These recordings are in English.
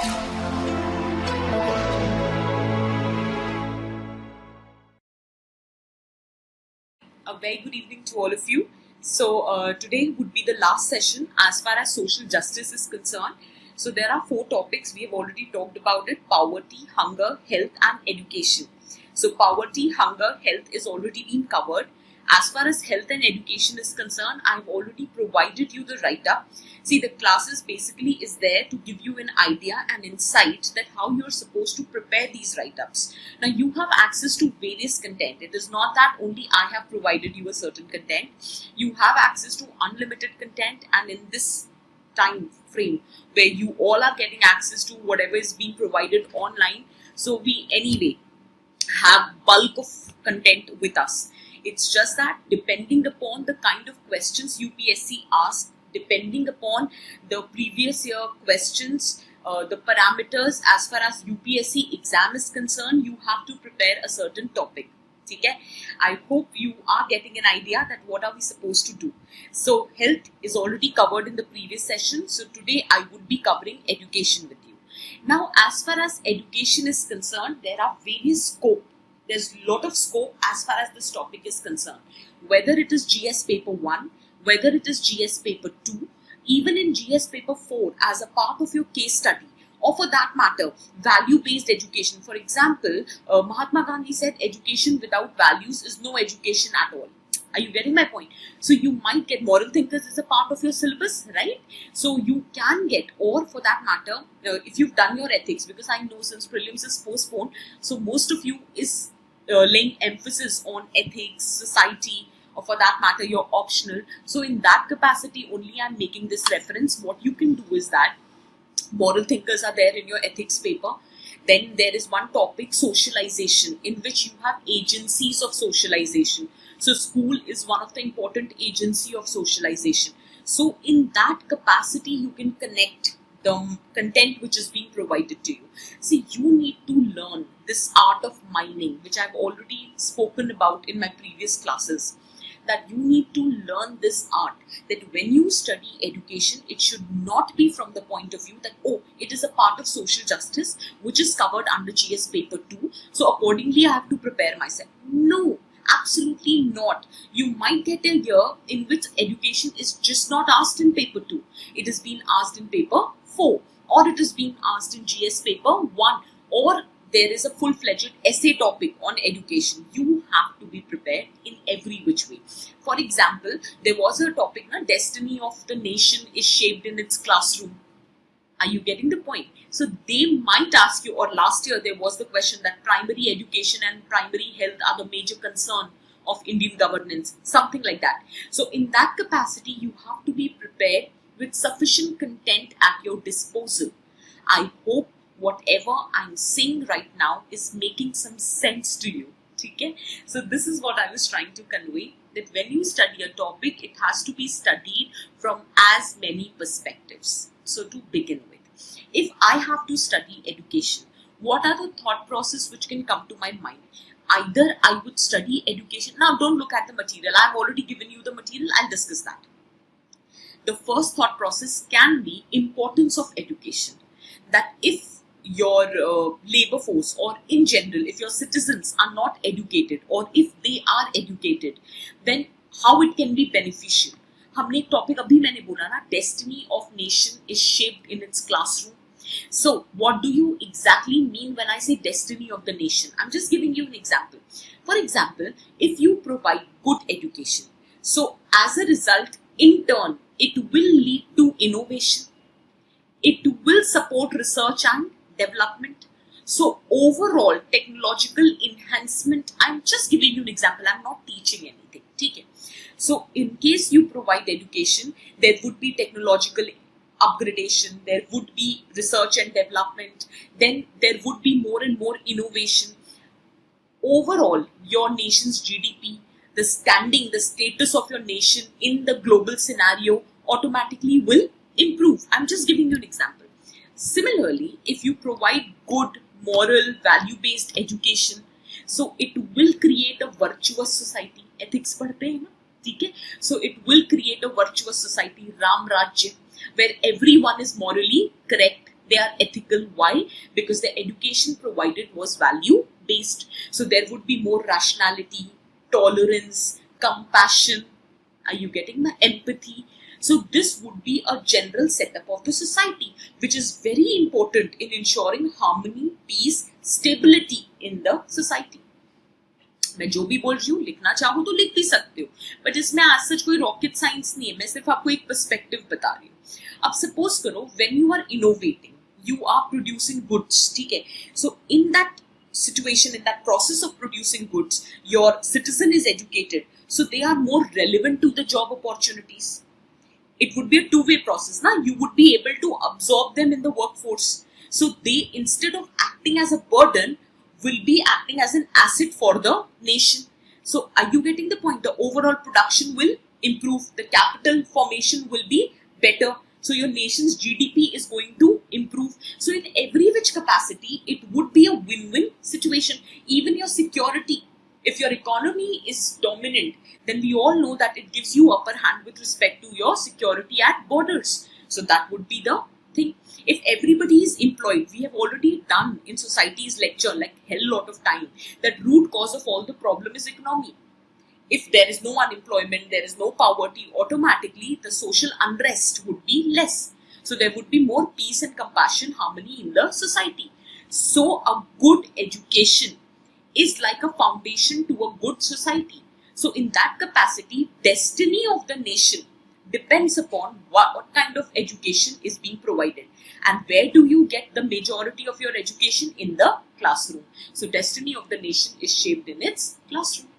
A very good evening to all of you. Today would be the last session as far as social justice is concerned. So, there are 4 topics. We have already talked about it: poverty, hunger, health, and education. So, poverty, hunger, health is already been covered. As far as health and education is concerned, I have already provided you the write up. See, the classes basically is there to give you an idea and insight that how you're supposed to prepare these write ups. Now, you have access to various content. It is not that only I have provided you a certain content. You have access to unlimited content, and in this time frame where you all are getting access to whatever is being provided online, so we anyway have bulk of content with us. It's just that depending upon the kind of questions UPSC asks, depending upon the previous year questions, the parameters as far as UPSC exam is concerned, you have to prepare a certain topic. Okay? I hope you are getting an idea that what are we supposed to do. So health is already covered in the previous session. So today I would be covering education with you. Now, as far as education is concerned, there are various scope. There's a lot of scope as far as this topic is concerned. Whether it is GS paper 1, whether it is GS paper 2, even in GS paper 4 as a part of your case study, or for that matter, value-based education. For example, Mahatma Gandhi said education without values is no education at all. Are you getting my point? So you might get moral thinkers as a part of your syllabus, right? So you can get, or for that matter, if you've done your ethics, because I know since prelims is postponed, so most of you is laying emphasis on ethics, society, or for that matter, you're optional. So in that capacity only, I'm making this reference. What you can do is that moral thinkers are there in your ethics paper. Then there is one topic, socialization, in which you have agencies of socialization. So school is one of the important agency of socialization. So in that capacity, you can connect the content which is being provided to you. See, you need to learn this art of mining, which I've already spoken about in my previous classes. That you need to learn this art, that when you study education, it should not be from the point of view that, oh, it is a part of social justice, which is covered under GS paper 2. So accordingly, I have to prepare myself. No, absolutely not. You might get a year in which education is just not asked in paper 2. It is being asked in paper 4, or it is being asked in GS paper 1, or there is a full-fledged essay topic on education. You have to be prepared in every which way. For example, there was a topic, destiny of the nation is shaped in its classroom. Are you getting the point? So they might ask you, or last year there was the question that primary education and primary health are the major concern of Indian governance, something like that. So in that capacity, you have to be prepared with sufficient content at your disposal. I hope whatever I'm saying right now is making some sense to you. Okay? So this is what I was trying to convey, that when you study a topic, it has to be studied from as many perspectives. So to begin with, if I have to study education, what are the thought process which can come to my mind? Either I would study education. Now don't look at the material. I've already given you the material. I'll discuss that. The first thought process can be importance of education. That if your labor force, or in general, if your citizens are not educated, or if they are educated, then how it can be beneficial. हमने एक topic अभी मैंने बोला ना, destiny of nation is shaped in its classroom. So what do you exactly mean when I say destiny of the nation? I'm just giving you an example. For example, if you provide good education, so as a result, in turn, it will lead to innovation. It will support research and development. So overall technological enhancement, I'm just giving you an example, I'm not teaching anything. Okay? So in case you provide education, there would be technological upgradation, there would be research and development, then there would be more and more innovation. Overall, your nation's GDP, the standing, the status of your nation in the global scenario automatically will improve. I'm just giving you an example. Similarly, if you provide good, moral, value-based education, so it will create a virtuous society. Ethics पढ़ते हैं ना, ठीक है? So it will create a virtuous society, Ram Rajya, where everyone is morally correct. They are ethical. Why? Because the education provided was value based. So there would be more rationality, tolerance, compassion. Are you getting the empathy? So this would be a general setup of the society, which is very important in ensuring harmony, peace, stability in the society. मैं जो भी बोल रही हूँ लिखना चाहूँ तो लिख भी सकते हो, बट इसमें आज सच कोई रॉकेट साइंस नहीं है, मैं सिर्फ आपको एक पर्सपेक्टिव बता रही हूँ. अब सपोज करो when you are innovating, you are producing goods, ठीक है. So in that situation, in that process of producing goods, your citizen is educated, so they are more relevant to the job opportunities. It would be a two-way process. Now you would be able to absorb them in the workforce, so they, instead of acting as a burden, will be acting as an asset for the nation. So are you getting the point? The overall production will improve, the capital formation will be better, so your nation's GDP is going to improve. So in every which capacity, it would be a win-win situation. Even your security, if your economy is dominant, then we all know that it gives you upper hand with respect to your security at borders. So that would be the thing. If everybody is employed, we have already done in society's lecture like hell lot of time that root cause of all the problem is economy. If there is no unemployment, there is no poverty, automatically the social unrest would be less. So there would be more peace and compassion, harmony in the society. So a good education is like a foundation to a good society. So in that capacity, destiny of the nation depends upon what kind of education is being provided. And where do you get the majority of your education? In the classroom. So destiny of the nation is shaped in its classroom.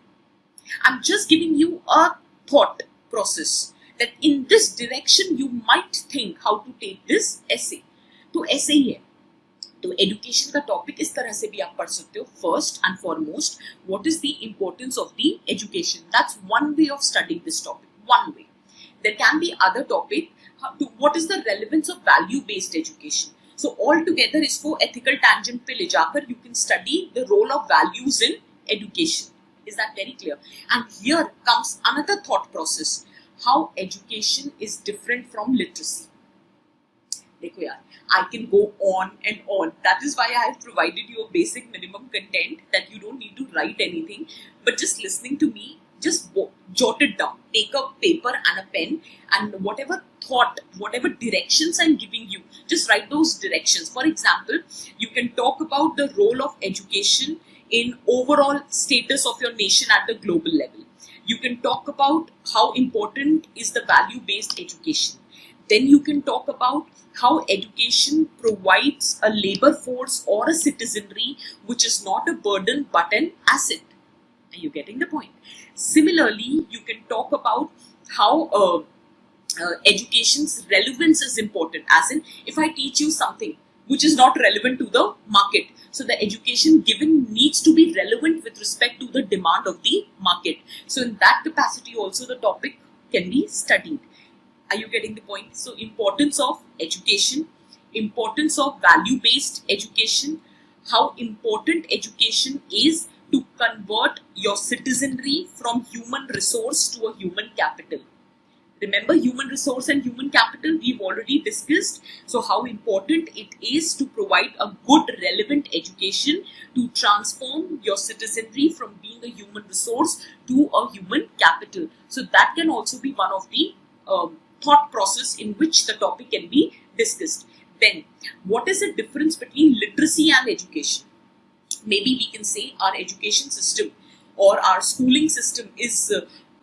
I'm just giving you a thought process that in this direction you might think how to take this essay. तो ऐसे ही है. तो education का topic इस तरह से भी आप पढ़ सकते हो. First and foremost, what is the importance of the education? That's one way of studying this topic. One way. There can be other topic. What is the relevance of value-based education? So altogether, इसको ethical tangent पे ले जाकर you can study the role of values in education. Is that very clear? And here comes another thought process: how education is different from literacy. देखो यार, I can go on and on. That is why I have provided you a basic minimum content that you don't need to write anything, but just listening to me. Just jot it down. Take a paper and a pen, and whatever thought, whatever directions I'm giving you, just write those directions. For example, you can talk about the role of education in overall status of your nation at the global level. You can talk about how important is the value-based education. Then you can talk about how education provides a labor force or a citizenry which is not a burden but an asset. Are you getting the point? Similarly, you can talk about how education's relevance is important. As in, if I teach you something which is not relevant to the market, so the education given needs to be relevant with respect to the demand of the market. So in that capacity also the topic can be studied. Are you getting the point? So importance of education, importance of value-based education, how important education is to convert your citizenry from human resource to a human capital. Remember, human resource and human capital we've already discussed. So how important it is to provide a good relevant education to transform your citizenry from being a human resource to a human capital. So that can also be one of the thought process in which the topic can be discussed. Then, what is the difference between literacy and education? Maybe we can say our education system or our schooling system is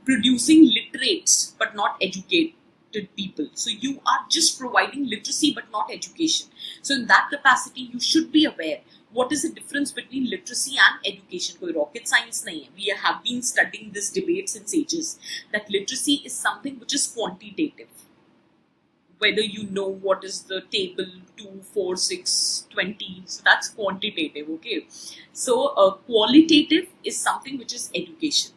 producing literates but not educated people. So you are just providing literacy but not education. So in that capacity, you should be aware what is the difference between literacy and education. कोई rocket science नहीं है. We have been studying this debate since ages that literacy is something which is quantitative. Whether you know what is the table 2, 4, 6, 20, so that's quantitative, okay? So qualitative is something which is education.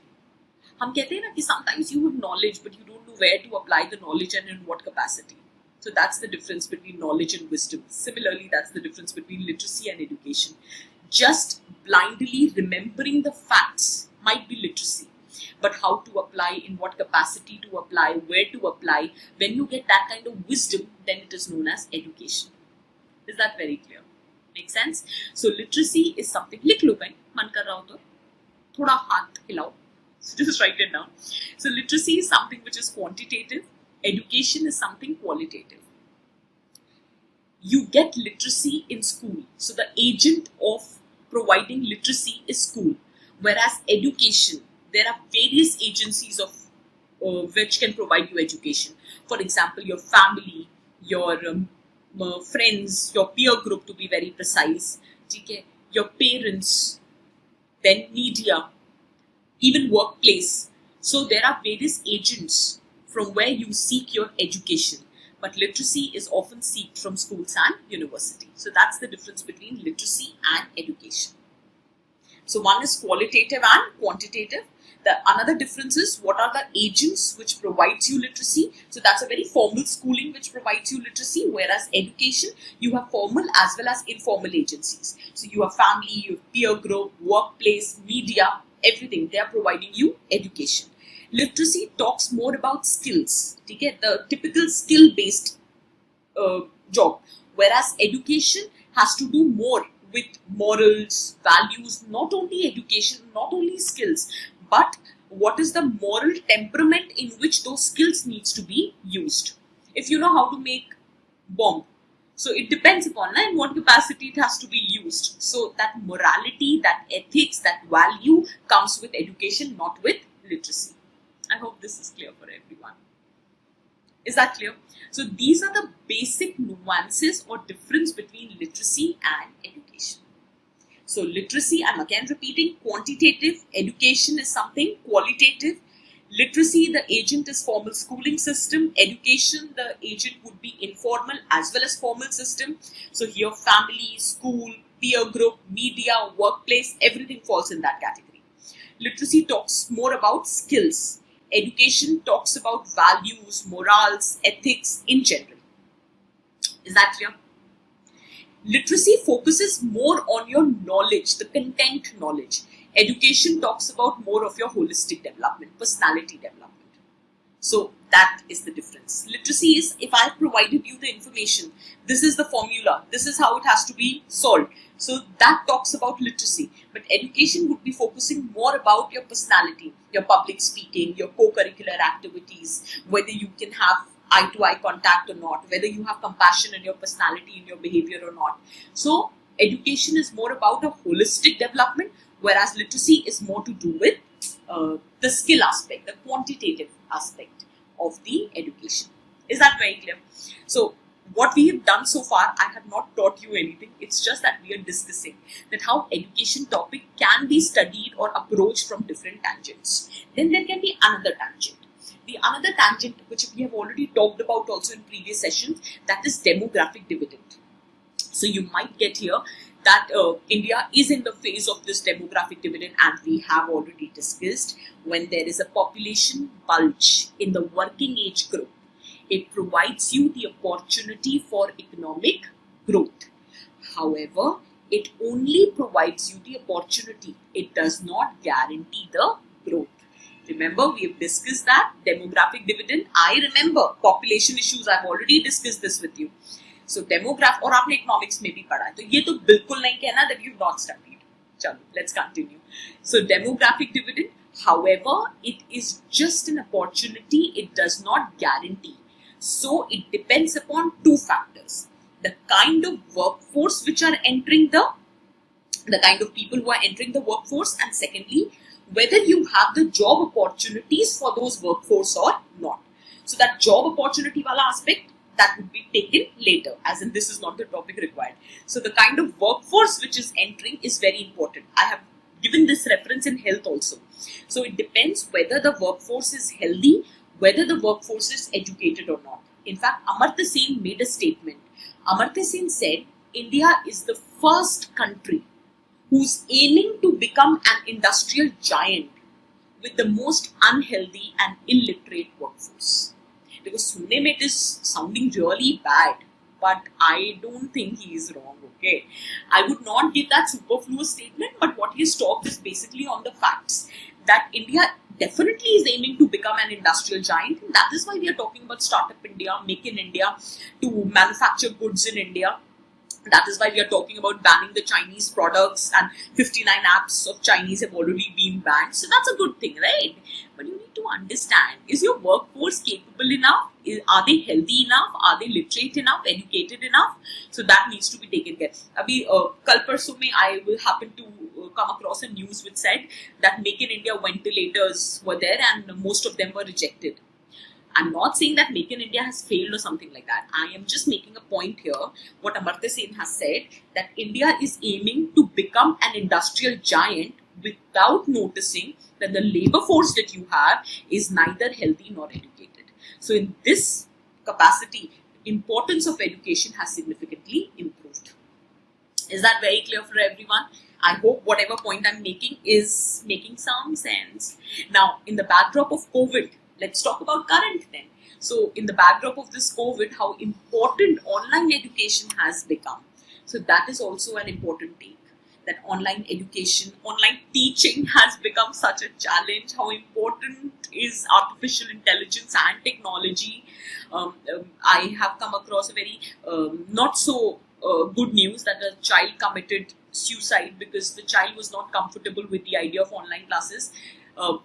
हम कहते हैं ना कि sometimes you have knowledge but you don't know where to apply the knowledge and in what capacity. So that's the difference between knowledge and wisdom. Similarly, that's the difference between literacy and education. Just blindly remembering the facts might be literacy. But how to apply, in what capacity to apply, where to apply, when you get that kind of wisdom, then it is known as education. Is that very clear? Makes sense? So literacy is something, लिख लो कहीं मन कर रहा हो तो थोड़ा हाथ हिलाओ, just write it down. So literacy is something which is quantitative, education is something qualitative. You get literacy in school, so the agent of providing literacy is school, whereas education, there are various agencies of which can provide you education. For example, your family, your friends, your peer group, to be very precise, okay? Your parents, then media, even workplace. So there are various agents from where you seek your education, but literacy is often sought from schools and university. So that's the difference between literacy and education. So one is qualitative and quantitative. The another difference is what are the agents which provides you literacy. So that's a very formal schooling which provides you literacy, whereas education, you have formal as well as informal agencies. So you have family, you have peer group, workplace, media, everything. They are providing you education. Literacy talks more about skills, okay? The typical skill-based job, whereas education has to do more with morals, values, not only education, not only skills, but what is the moral temperament in which those skills needs to be used. If you know how to make bomb, so it depends upon in what capacity it has to be used. So that morality, that ethics, that value comes with education, not with literacy. I hope this is clear for everyone. Is that clear? So these are the basic nuances or difference between literacy and education. So literacy, I'm again repeating, quantitative, education is something qualitative. Literacy, the agent is formal schooling system. Education, the agent would be informal as well as formal system. So here family, school, peer group, media, workplace, everything falls in that category. Literacy talks more about skills. Education talks about values, morals, ethics in general. Is that clear? Literacy focuses more on your knowledge, the content knowledge. Education talks about more of your holistic development, personality development. So that is the difference. Literacy is, if I have provided you the information, this is the formula, this is how it has to be solved. So that talks about literacy. But education would be focusing more about your personality, your public speaking, your co-curricular activities, whether you can have eye-to-eye contact or not, whether you have compassion in your personality, in your behavior or not. So education is more about a holistic development, whereas literacy is more to do with the skill aspect, the quantitative aspect of the education. Is that very clear? So what we have done so far, I have not taught you anything. It's just that we are discussing that how education topic can be studied or approached from different tangents. Then there can be another tangent. The another tangent, which we have already talked about also in previous sessions, that is demographic dividend. So you might get here that India is in the phase of this demographic dividend, and we have already discussed when there is a population bulge in the working age group, it provides you the opportunity for economic growth. However, it only provides you the opportunity. It does not guarantee the growth. Remember, we have discussed that demographic dividend. I remember population issues. I've already discussed this with you. So demographic, और आपने economics में भी पढ़ा है, तो ये तो बिल्कुल नहीं कहना that you've not studied. चलो, let's continue. So demographic dividend, however, it is just an opportunity. It does not guarantee. So it depends upon two factors: the kind of workforce which are entering the kind of people who are entering the workforce, and secondly, whether you have the job opportunities for those workforce or not. So that job opportunity wala aspect, that would be taken later, as in this is not the topic required. So the kind of workforce which is entering is very important. I have given this reference in health also. So it depends whether the workforce is healthy, whether the workforce is educated or not. In fact, Amartya Sen made a statement. Amartya Sen said, India is the first country who's aiming to become an industrial giant with the most unhealthy and illiterate workforce. Because sunne mein it is sounding really bad, but I don't think he is wrong, okay? I would not give that superfluous statement, but what he has talked is basically on the facts that India definitely is aiming to become an industrial giant, and that is why we are talking about Startup India, Make in India, to manufacture goods in India. That is why we are talking about banning the Chinese products, and 59 apps of Chinese have already been banned. So that's a good thing, right? But you need to understand, is your workforce capable enough? Are they healthy enough? Are they literate enough? Educated enough? So that needs to be taken care. Abhi, kal parso mein I will happen to come across a news which said that Make in India ventilators were there and most of them were rejected. I'm not saying that Make in India has failed or something like that. I am just making a point here. What Amartya Sen has said, that India is aiming to become an industrial giant without noticing that the labor force that you have is neither healthy nor educated. So in this capacity, importance of education has significantly improved. Is that very clear for everyone? I hope whatever point I'm making is making some sense. Now, in the backdrop of COVID, let's talk about current then. So, in the backdrop of this COVID, how important online education has become. So, that is also an important take. That online education, online teaching has become such a challenge. How important is artificial intelligence and technology? I have come across a very not so good news that a child committed suicide because the child was not comfortable with the idea of online classes.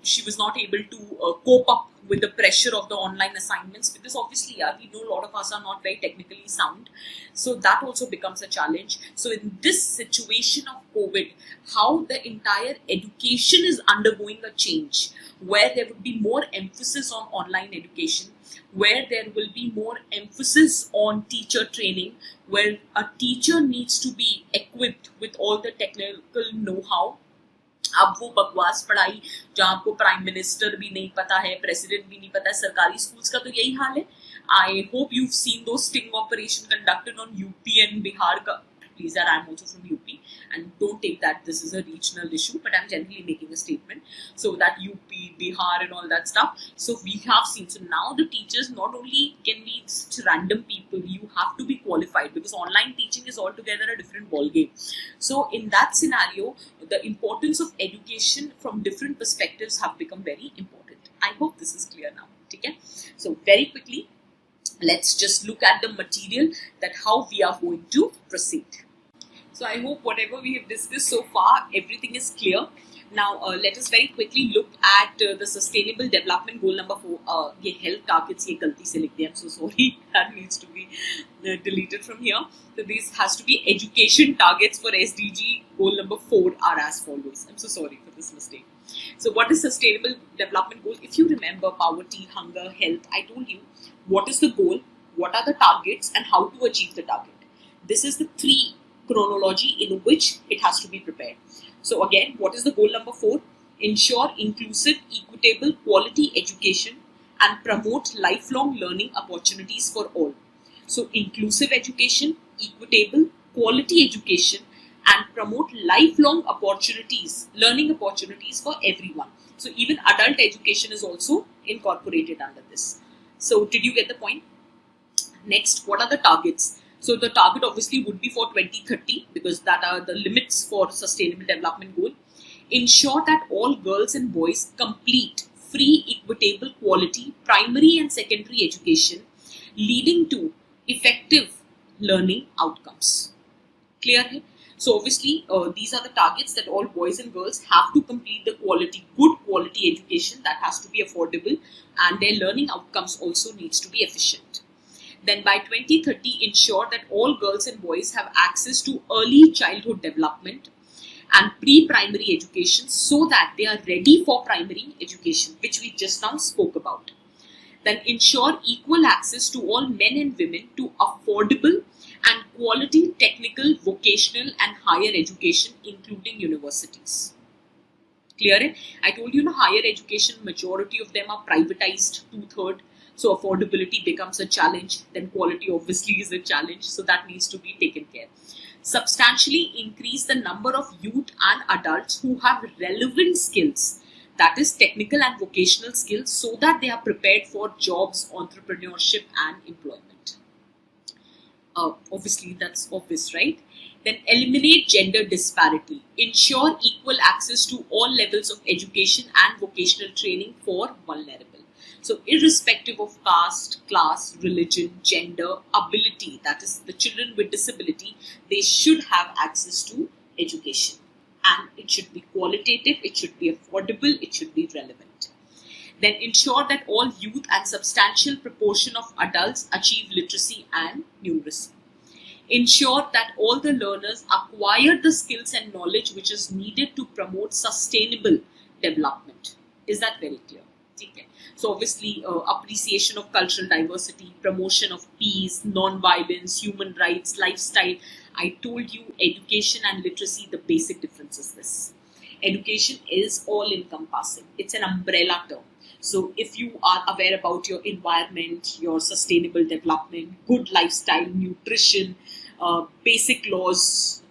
She was not able to cope up with the pressure of the online assignments because obviously, yeah, we know a lot of us are not very technically sound. So that also becomes a challenge. So in this situation of COVID, how the entire education is undergoing a change where there would be more emphasis on online education, where there will be more emphasis on teacher training, where a teacher needs to be equipped with all the technical know-how. अब वो बकवास पढ़ाई जहाँ आपको prime minister भी नहीं पता है, प्रेसिडेंट भी नहीं पता है, सरकारी स्कूल्स का तो यही हाल है. आई होप यू सीन दो sting operation conducted on UP and Bihar का. Please, that I'm also from UP, and don't take that this is a regional issue, but I'm generally making a statement. So that UP, Bihar, and all that stuff. So we have seen. So now the teachers not only can be just random people, you have to be qualified because online teaching is altogether a different ballgame. So in that scenario, the importance of education from different perspectives have become very important. I hope this is clear now. Okay? So very quickly, let's just look at the material that how we are going to proceed. So I hope whatever we have discussed so far, everything is clear. Now let us very quickly look at the Sustainable Development Goal number 4. ये health targets ये गलती से लिख दिया. I'm so sorry. That needs to be deleted from here. So this has to be education targets for SDG goal number 4 are as follows. I'm so sorry for this mistake. So what is Sustainable Development Goal? If you remember poverty, hunger, health, I told you what is the goal, what are the targets, and how to achieve the target. This is the 3 chronology in which it has to be prepared. So again, what is the goal number 4? Ensure inclusive, equitable, quality education and promote lifelong learning opportunities for all. So inclusive education, equitable, quality education and promote lifelong opportunities, learning opportunities for everyone. So even adult education is also incorporated under this. So did you get the point? Next, what are the targets? So the target obviously would be for 2030 because that are the limits for Sustainable Development Goal. Ensure that all girls and boys complete free, equitable, quality primary and secondary education leading to effective learning outcomes. Clear hai? So obviously these are the targets that all boys and girls have to complete the good quality education that has to be affordable and their learning outcomes also needs to be efficient. Then by 2030, ensure that all girls and boys have access to early childhood development and pre-primary education so that they are ready for primary education, which we just now spoke about. Then ensure equal access to all men and women to affordable and quality technical, vocational and higher education, including universities. Clear it? I told you, higher education, majority of them are privatized, 2/3. So affordability becomes a challenge, then quality obviously is a challenge, so that needs to be taken care. Substantially increase the number of youth and adults who have relevant skills, that is technical and vocational skills, so that they are prepared for jobs, entrepreneurship and employment. Obviously that's obvious, right? Then eliminate gender disparity. Ensure equal access to all levels of education and vocational training for vulnerable. So irrespective of caste, class, religion, gender, ability, that is the children with disability, they should have access to education, and it should be qualitative, it should be affordable, it should be relevant. Then ensure that all youth and substantial proportion of adults achieve literacy and numeracy. Ensure that all the learners acquire the skills and knowledge which is needed to promote sustainable development. Is that very clear? Okay. So obviously appreciation of cultural diversity, promotion of peace, non-violence, human rights, lifestyle. I told you education and literacy, the basic difference is this. Education is all encompassing. It's an umbrella term. So if you are aware about your environment, your sustainable development, good lifestyle, nutrition, basic laws,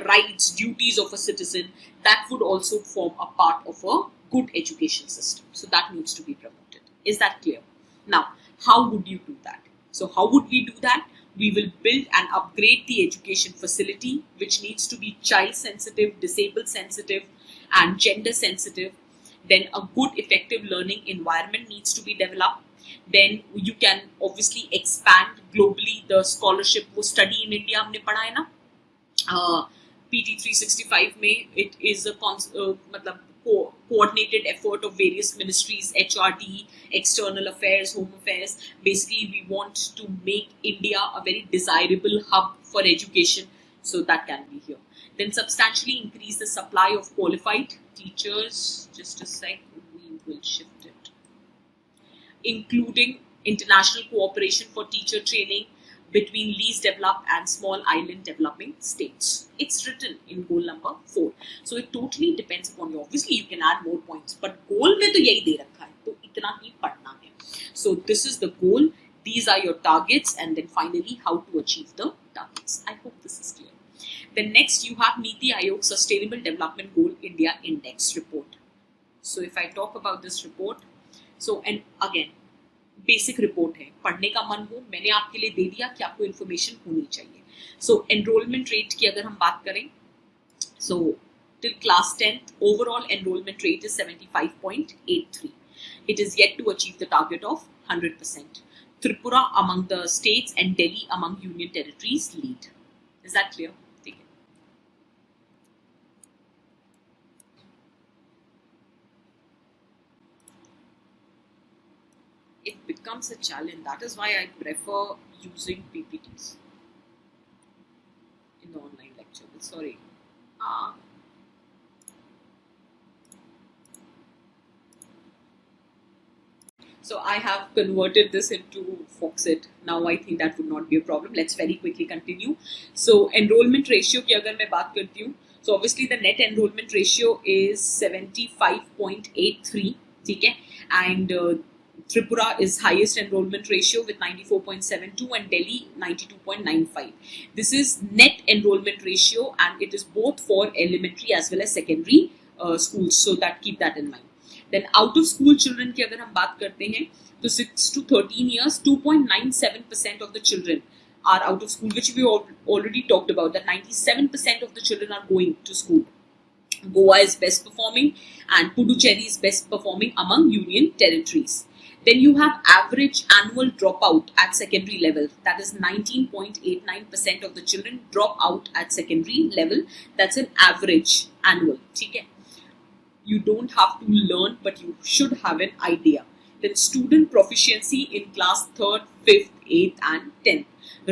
rights, duties of a citizen, that would also form a part of a good education system. So that needs to be promoted. Is that clear? Now, how would you do that? So how would we do that? We will build and upgrade the education facility, which needs to be child sensitive, disabled sensitive, and gender sensitive. Then a good effective learning environment needs to be developed. Then you can obviously expand globally the scholarship. वो study in India हमने पढ़ा है ना, PT 365 में it is a मतलब coordinated effort of various ministries, HRD, external affairs, home affairs. Basically, we want to make India a very desirable hub for education, so that can be here. Then substantially increase the supply of qualified teachers. Just a sec, we will shift it. Including international cooperation for teacher training between least developed and small island developing states. It's written in goal number 4. So it totally depends upon you. Obviously, you can add more points, but goal में तो यही दे रखा है, तो इतना ही पढ़ना है. So this is the goal. These are your targets, and then finally how to achieve the targets. I hope this is clear. Then next you have Niti Aayog Sustainable Development Goal India Index report. So if I talk about this report, so and again basic report है, पढ़ने का मन हो, मैंने आपके लिए दे दिया कि आपको इन्फॉर्मेशन होनी चाहिए. सो एनरोलमेंट रेट की अगर हम बात करें, so till class 10th overall enrollment rate is 75.83. It is yet to achieve the target of 100%. Tripura among the states and Delhi among union territories lead. Is that clear? It becomes a challenge. That is why I prefer using PPTs in the online lecture. Sorry. So I have converted this into Foxit. Now I think that would not be a problem. Let's very quickly continue. So enrollment ratio की अगर मैं बात करती हूँ, so obviously the net enrollment ratio is 75.83. ठीक है, and Tripura is highest enrollment ratio with 94.72 and Delhi 92.95. This is net enrollment ratio, and it is both for elementary as well as secondary schools. So that keep that in mind. Then out of school children की अगर हम बात करते हैं, तो 6 to 13 years 2.97% of the children are out of school, which we already talked about, that 97% of the children are going to school. Goa is best performing and Puducherry is best performing among union territories. Then you have average annual dropout at secondary level. That is 19.89% of the children drop out at secondary level. That's an average annual. Okay? You don't have to learn, but you should have an idea. Then student proficiency in class 3rd, 5th, 8th and 10th.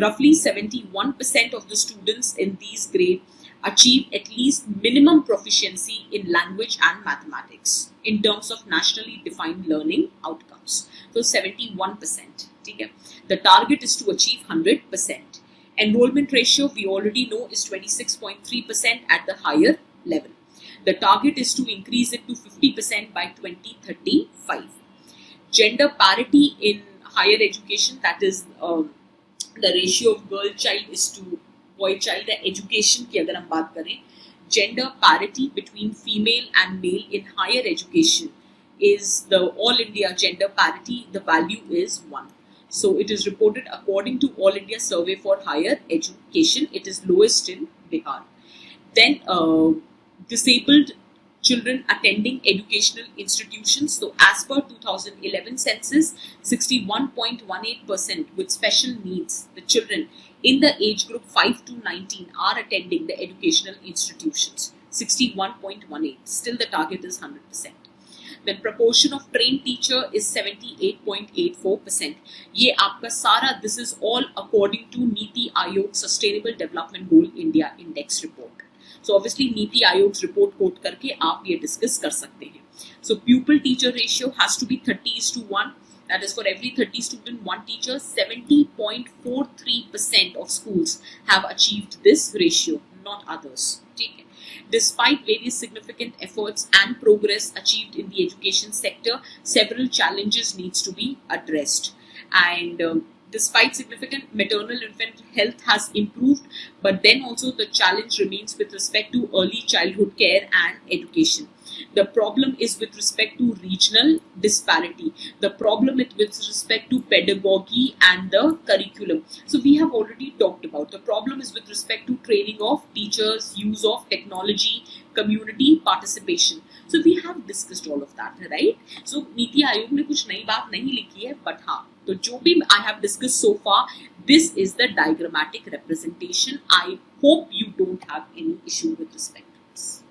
Roughly 71% of the students in these grades achieve at least minimum proficiency in language and mathematics in terms of nationally defined learning outcomes. So 71%. Okay? The target is to achieve 100%. Enrollment ratio we already know is 26.3% at the higher level. The target is to increase it to 50% by 2035. Gender parity in higher education, that is the ratio of girl child is to boy child. Education की अगर हम बात करें, gender parity between female and male in higher education is the All India gender parity. The value is 1. So it is reported according to All India Survey for Higher Education. It is lowest in Bihar. Then disabled children attending educational institutions. So as per 2011 census, 61.18% with special needs, the children in the age group 5 to 19 are attending the educational institutions. 61.18. Still the target is 100%. Then proportion of trained teacher is 78.84%. ये आपका सारा, this is all according to Niti Aayog Sustainable Development Goal India Index report. So obviously Niti Aayog's report quote करके आप ये discuss कर सकते हैं. So pupil teacher ratio has to be 30:1. That is, for every 30 student, one teacher. 70.43% of schools have achieved this ratio, not others. Okay. Despite various significant efforts and progress achieved in the education sector, several challenges needs to be addressed. And despite significant maternal infant health has improved, but then also the challenge remains with respect to early childhood care and education. The problem is with respect to regional disparity. The problem is with respect to pedagogy and the curriculum. So we have already talked about. The problem is with respect to training of teachers, use of technology, community participation. So we have discussed all of that, right? So NITI Aayog ने कुछ नई बात नहीं लिखी है, but हाँ, तो जो भी I have discussed so far, this is the diagrammatic representation. I hope you don't have any issue with respect to this.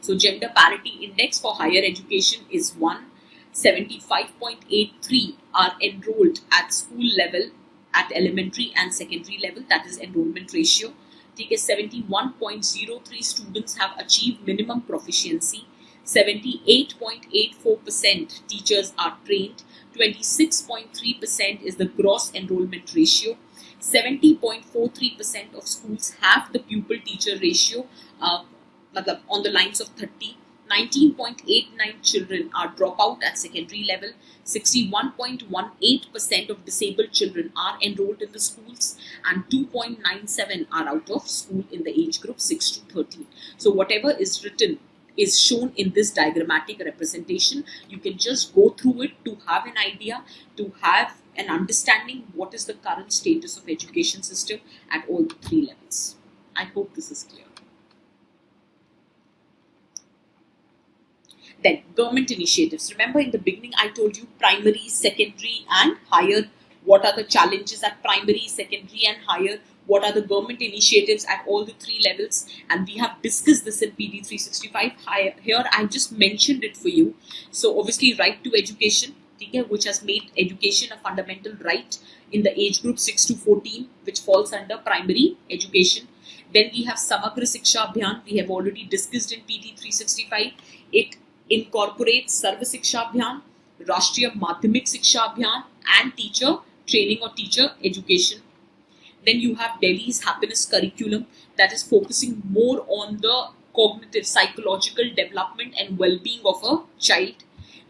So gender parity index for higher education is 1. 75.83 are enrolled at school level at elementary and secondary level, that is enrollment ratio. 71.03 students have achieved minimum proficiency. 78.84% teachers are trained. 26.3% is the gross enrollment ratio. 70.43% of schools have the pupil teacher ratio on the lines of 30. 19.89 children are dropout at secondary level. 61.18% of disabled children are enrolled in the schools, and 2.97 are out of school in the age group 6 to 13. So whatever is written is shown in this diagrammatic representation. You can just go through it to have an idea, to have an understanding what is the current status of education system at all the three levels. I hope this is clear. Then government initiatives. Remember in the beginning I told you primary, secondary and higher. What are the challenges at primary, secondary and higher? What are the government initiatives at all the three levels? And we have discussed this in PD 365. Here I just mentioned it for you. So obviously right to education, which has made education a fundamental right in the age group 6 to 14, which falls under primary education. Then we have Samagra Shiksha Abhiyan. We have already discussed in PD 365. It incorporates Sarva Shiksha Abhiyan, Rashtriya Madhyamik Shiksha Abhiyan and teacher training or teacher education. Then you have Delhi's happiness curriculum that is focusing more on the cognitive, psychological development and well-being of a child.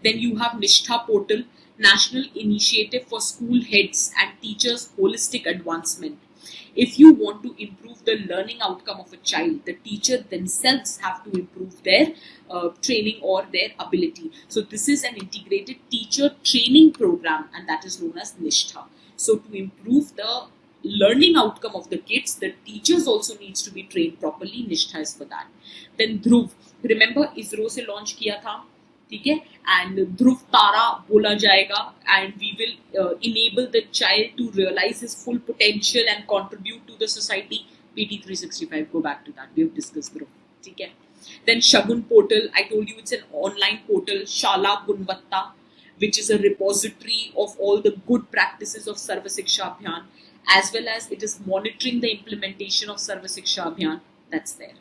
Then you have Nishtha portal, national initiative for school heads and teachers' holistic advancement. If you want to improve the learning outcome of a child, the teacher themselves have to improve their training or their ability. So this is an integrated teacher training program and that is known as Nishtha. So to improve the learning outcome of the kids, the teachers also needs to be trained properly. Nishtha is for that. Then Dhruv, remember ISRO से launch किया था, ठीक है, and Dhruv Tara बोला जाएगा, and we will enable the child to realize his full potential and contribute to the society. PT 365, go back to that. We have discussed Dhruv, ठीक है. Then Shagun portal, I told you it's an online portal. Shala Gunvatta, which is a repository of all the good practices of Sarva Shiksha Abhiyan, as well as it is monitoring the implementation of Sarva Shiksha Abhiyan. That's there.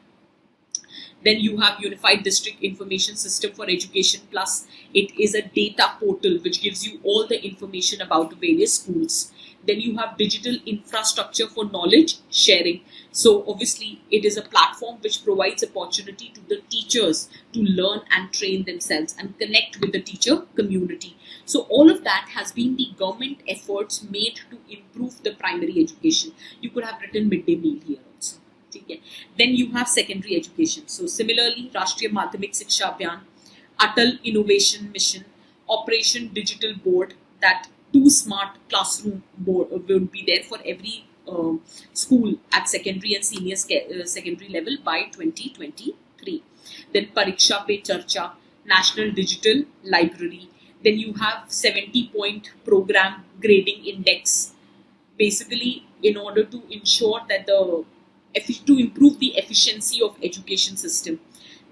Then you have Unified District Information System for Education Plus. It is a data portal which gives you all the information about various schools. Then you have digital infrastructure for knowledge sharing. So obviously it is a platform which provides opportunity to the teachers to learn and train themselves and connect with the teacher community. So all of that has been the government efforts made to improve the primary education. You could have written midday meal here also. Then you have secondary education. So similarly, Rashtriya Madhyamik Shiksha Abhiyan, Atal Innovation Mission, Operation Digital Board, that 2 smart classroom board will be there for every school at secondary and senior secondary level by 2023. Then Pariksha Pe Charcha, National Digital Library. Then you have 70-point program grading index, basically in order to ensure that to improve the efficiency of education system.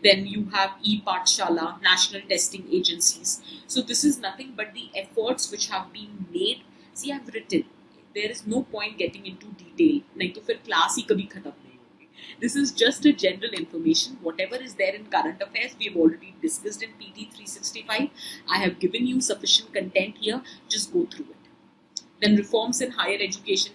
Then you have e-Pathshala, national testing agencies. So this is nothing but the efforts which have been made. See, I've written. There is no point getting into detail. नहीं तो फिर class ही कभी खत्म नहीं होगी. This is just a general information. Whatever is there in current affairs, we have already discussed in PT 365. I have given you sufficient content here. Just go through it. Then reforms in higher education.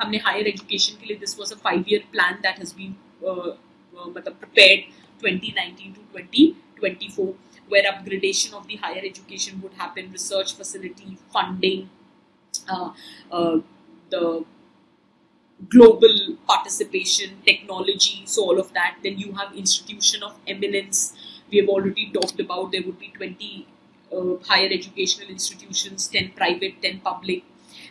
हमने higher education के लिए, this was a 5-year plan that has been prepared 2019 to 2024, where upgradation of the higher education would happen, research facility, funding, the global participation, technology, so all of that. Then you have institution of eminence. We have already talked about there would be 20 higher educational institutions, 10 private, 10 public.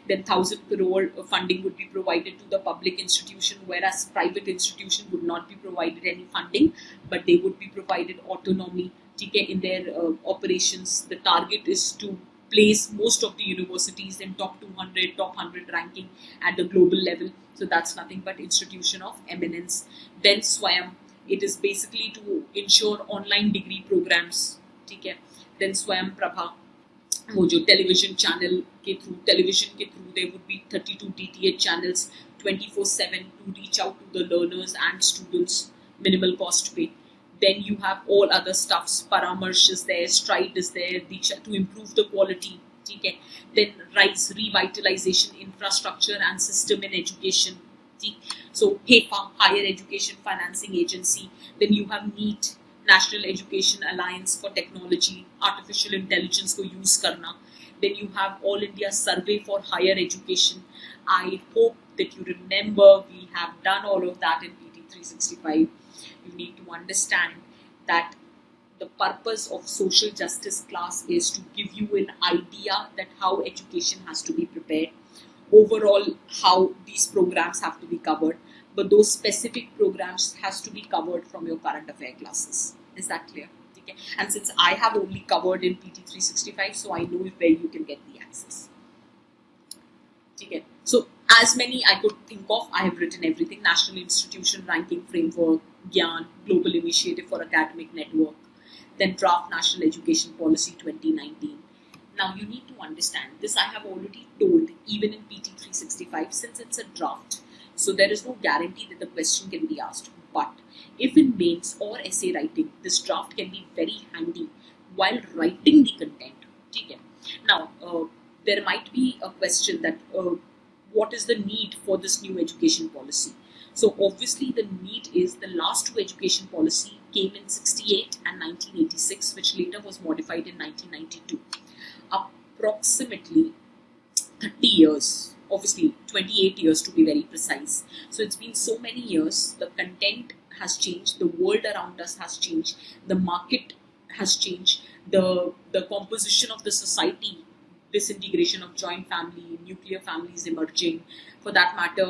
Then 1,000 crore funding would be provided to the public institution, whereas private institution would not be provided any funding, but they would be provided autonomy in their operations. The target is to place most of the universities in top 200, top 100 ranking at the global level. So that's nothing but institution of eminence. Then Swayam, it is basically to ensure online degree programs. Then Swayam Prabha, वो जो television channel के through, television के through there would be 32 DTH channels 24/7 to reach out to the learners and students, minimal cost pay. Then you have all other stuffs. Paramarsh is there, Stride is there, to improve the quality. Okay. Then RISE, revitalization infrastructure and system in education. So HEFA, Higher Education Financing Agency. Then you have NEET, National Education Alliance for Technology, Artificial Intelligence को use करना. Then you have All India Survey for Higher Education. I hope that you remember we have done all of that in PT 365. You need to understand that the purpose of social justice class is to give you an idea that how education has to be prepared, overall how these programs have to be covered, but those specific programs has to be covered from your current affair classes. Is that clear? Okay. And since I have only covered in PT 365, so I know where you can get the access. Okay. So as many I could think of, I have written everything. National Institution Ranking Framework, GYAN, Global Initiative for Academic Network, then Draft National Education Policy 2019. Now you need to understand, this I have already told even in PT 365, since it's a draft. So there is no guarantee that the question can be asked. But if in mains or essay writing, this draft can be very handy while writing the content. Okay. Now, there might be a question that what is the need for this new education policy? So obviously the need is the last two education policy came in 68 and 1986, which later was modified in 1992. Approximately 30 years, obviously 28 years to be very precise. So it's been so many years, the content has changed, the world around us has changed, the market has changed, the composition of the society, disintegration of joint family, nuclear families emerging, for that matter,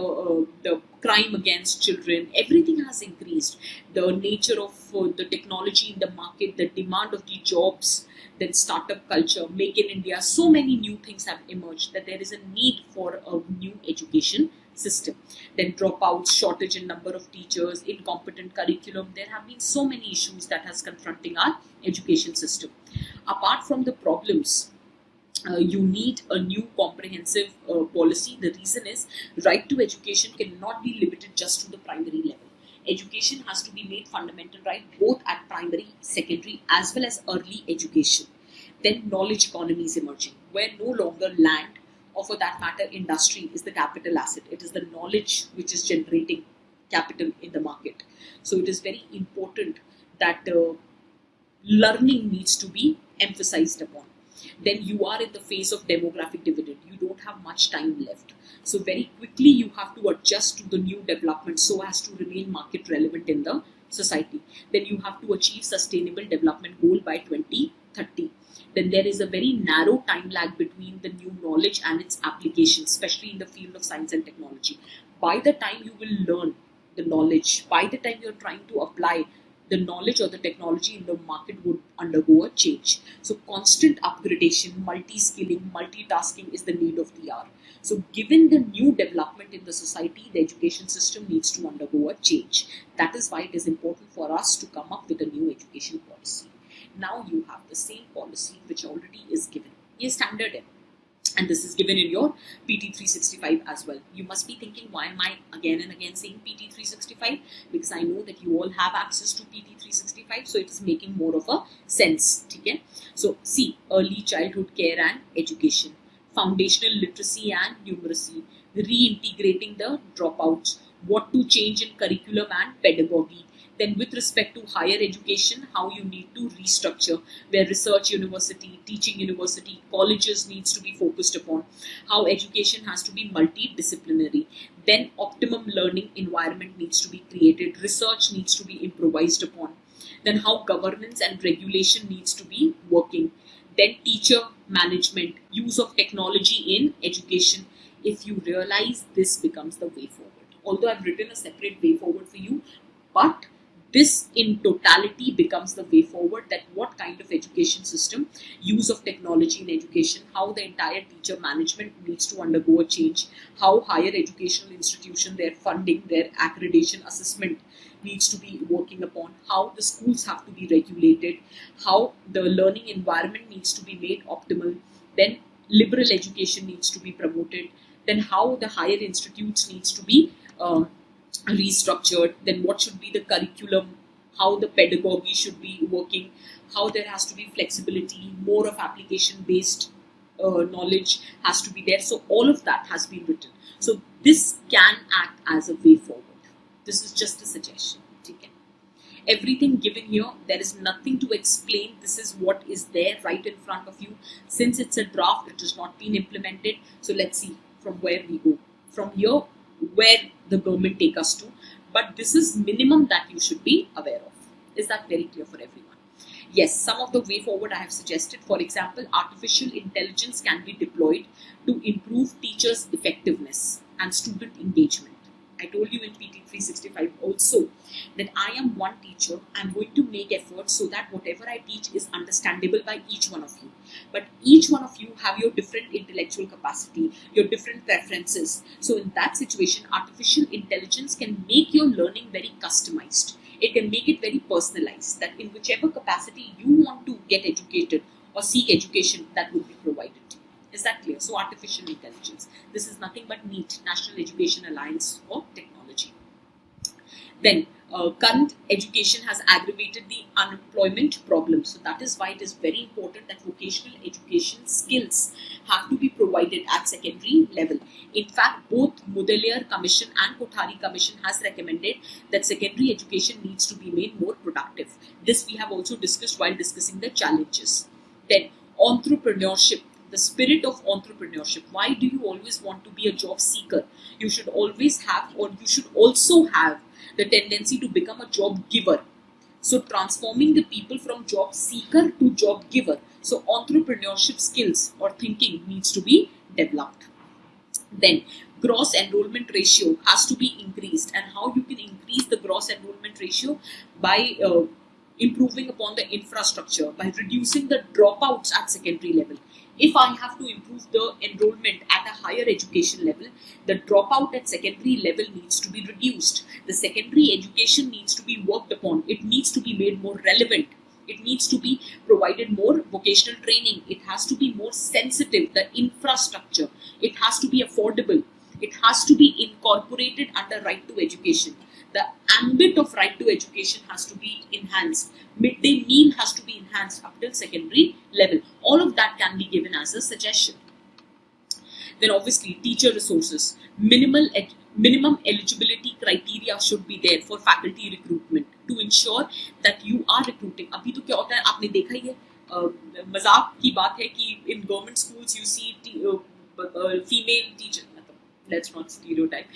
the crime against children, everything has increased. The nature of the technology in the market, the demand of the jobs, then startup culture, make in India, so many new things have emerged that there is a need for a new education system. Then dropouts, shortage in number of teachers, incompetent curriculum. There have been so many issues that has confronting our education system. Apart from the problems, you need a new comprehensive policy. The reason is right to education cannot be limited just to the primary level. Education has to be made fundamental right both at primary, secondary as well as early education. Then knowledge economy is emerging where no longer land or for that matter industry is the capital asset. It is the knowledge which is generating capital in the market. So it is very important that learning needs to be emphasized upon. Then you are in the phase of demographic dividend. You don't have much time left. So very quickly you have to adjust to the new development so as to remain market relevant in the society. Then you have to achieve sustainable development goal by 2030. Then there is a very narrow time lag between the new knowledge and its application, especially in the field of science and technology. By the time you will learn the knowledge, by the time you're trying to apply the knowledge or the technology in the market would undergo a change. So constant upgradation, multi-skilling, multitasking is the need of the hour. So given the new development in the society, the education system needs to undergo a change. That is why it is important for us to come up with a new education policy. Now you have the same policy which already is given. ये standard है. And this is given in your PT 365 as well. You must be thinking, why am I again and again saying PT 365? Because I know that you all have access to PT 365, so it is making more of a sense. Okay? So see, early childhood care and education, foundational literacy and numeracy, reintegrating the dropouts, what to change in curriculum and pedagogy. Then with respect to higher education, how you need to restructure, where research university, teaching university, colleges needs to be focused upon, how education has to be multidisciplinary. Then optimum learning environment needs to be created, research needs to be improvised upon. Then how governance and regulation needs to be working. Then teacher management, use of technology in education. If you realize, this becomes the way forward. Although I've written a separate way forward for you, but this in totality becomes the way forward, that what kind of education system, use of technology in education, how the entire teacher management needs to undergo a change, how higher educational institution, their funding, their accreditation assessment needs to be working upon, how the schools have to be regulated, how the learning environment needs to be made optimal, then liberal education needs to be promoted, then how the higher institutes needs to be restructured, then what should be the curriculum, how the pedagogy should be working, how there has to be flexibility, more of application based knowledge has to be there. So all of that has been written. So this can act as a way forward. This is just a suggestion. Okay? Everything given here, there is nothing to explain. This is what is there right in front of you. Since it's a draft, it has not been implemented. So let's see from where we go. From here, where the government take us to, but this is minimum that you should be aware of. Is that very clear for everyone? Yes, some of the way forward I have suggested. For example, artificial intelligence can be deployed to improve teachers' effectiveness and student engagement. I told you in PT 365 also that I am one teacher. I'm going to make efforts so that whatever I teach is understandable by each one of you. But each one of you have your different intellectual capacity, your different preferences. So in that situation, artificial intelligence can make your learning very customized. It can make it very personalized, that in whichever capacity you want to get educated or seek education, that would be provided to you. Is that clear? So artificial intelligence. This is nothing but NEET, National Education Alliance for Technology. Then current education has aggravated the unemployment problem. So that is why it is very important that vocational education skills have to be provided at secondary level. In fact, both Mudaliar Commission and Kothari Commission has recommended that secondary education needs to be made more productive. This we have also discussed while discussing the challenges. Then entrepreneurship. The spirit of entrepreneurship. Why do you always want to be a job seeker? You should always have, or you should also have, the tendency to become a job giver. So transforming the people from job seeker to job giver. So entrepreneurship skills or thinking needs to be developed. Then gross enrollment ratio has to be increased, and how you can increase the gross enrollment ratio by improving upon the infrastructure, by reducing the dropouts at secondary level. If I have to improve the enrollment at a higher education level, the dropout at secondary level needs to be reduced. The secondary education needs to be worked upon. It needs to be made more relevant. It needs to be provided more vocational training. It has to be more sensitive. The infrastructure, it has to be affordable. It has to be incorporated under right to education. The ambit of right to education has to be enhanced. Midday meal has to be enhanced up till secondary level. All of that can be given as a suggestion. Then obviously teacher resources. Minimum eligibility criteria should be there for faculty recruitment to ensure that you are recruiting. अभी तो क्या होता है, आपने देखा ही है, मजाक की बात है कि in government schools you see female teacher, let's not stereotype,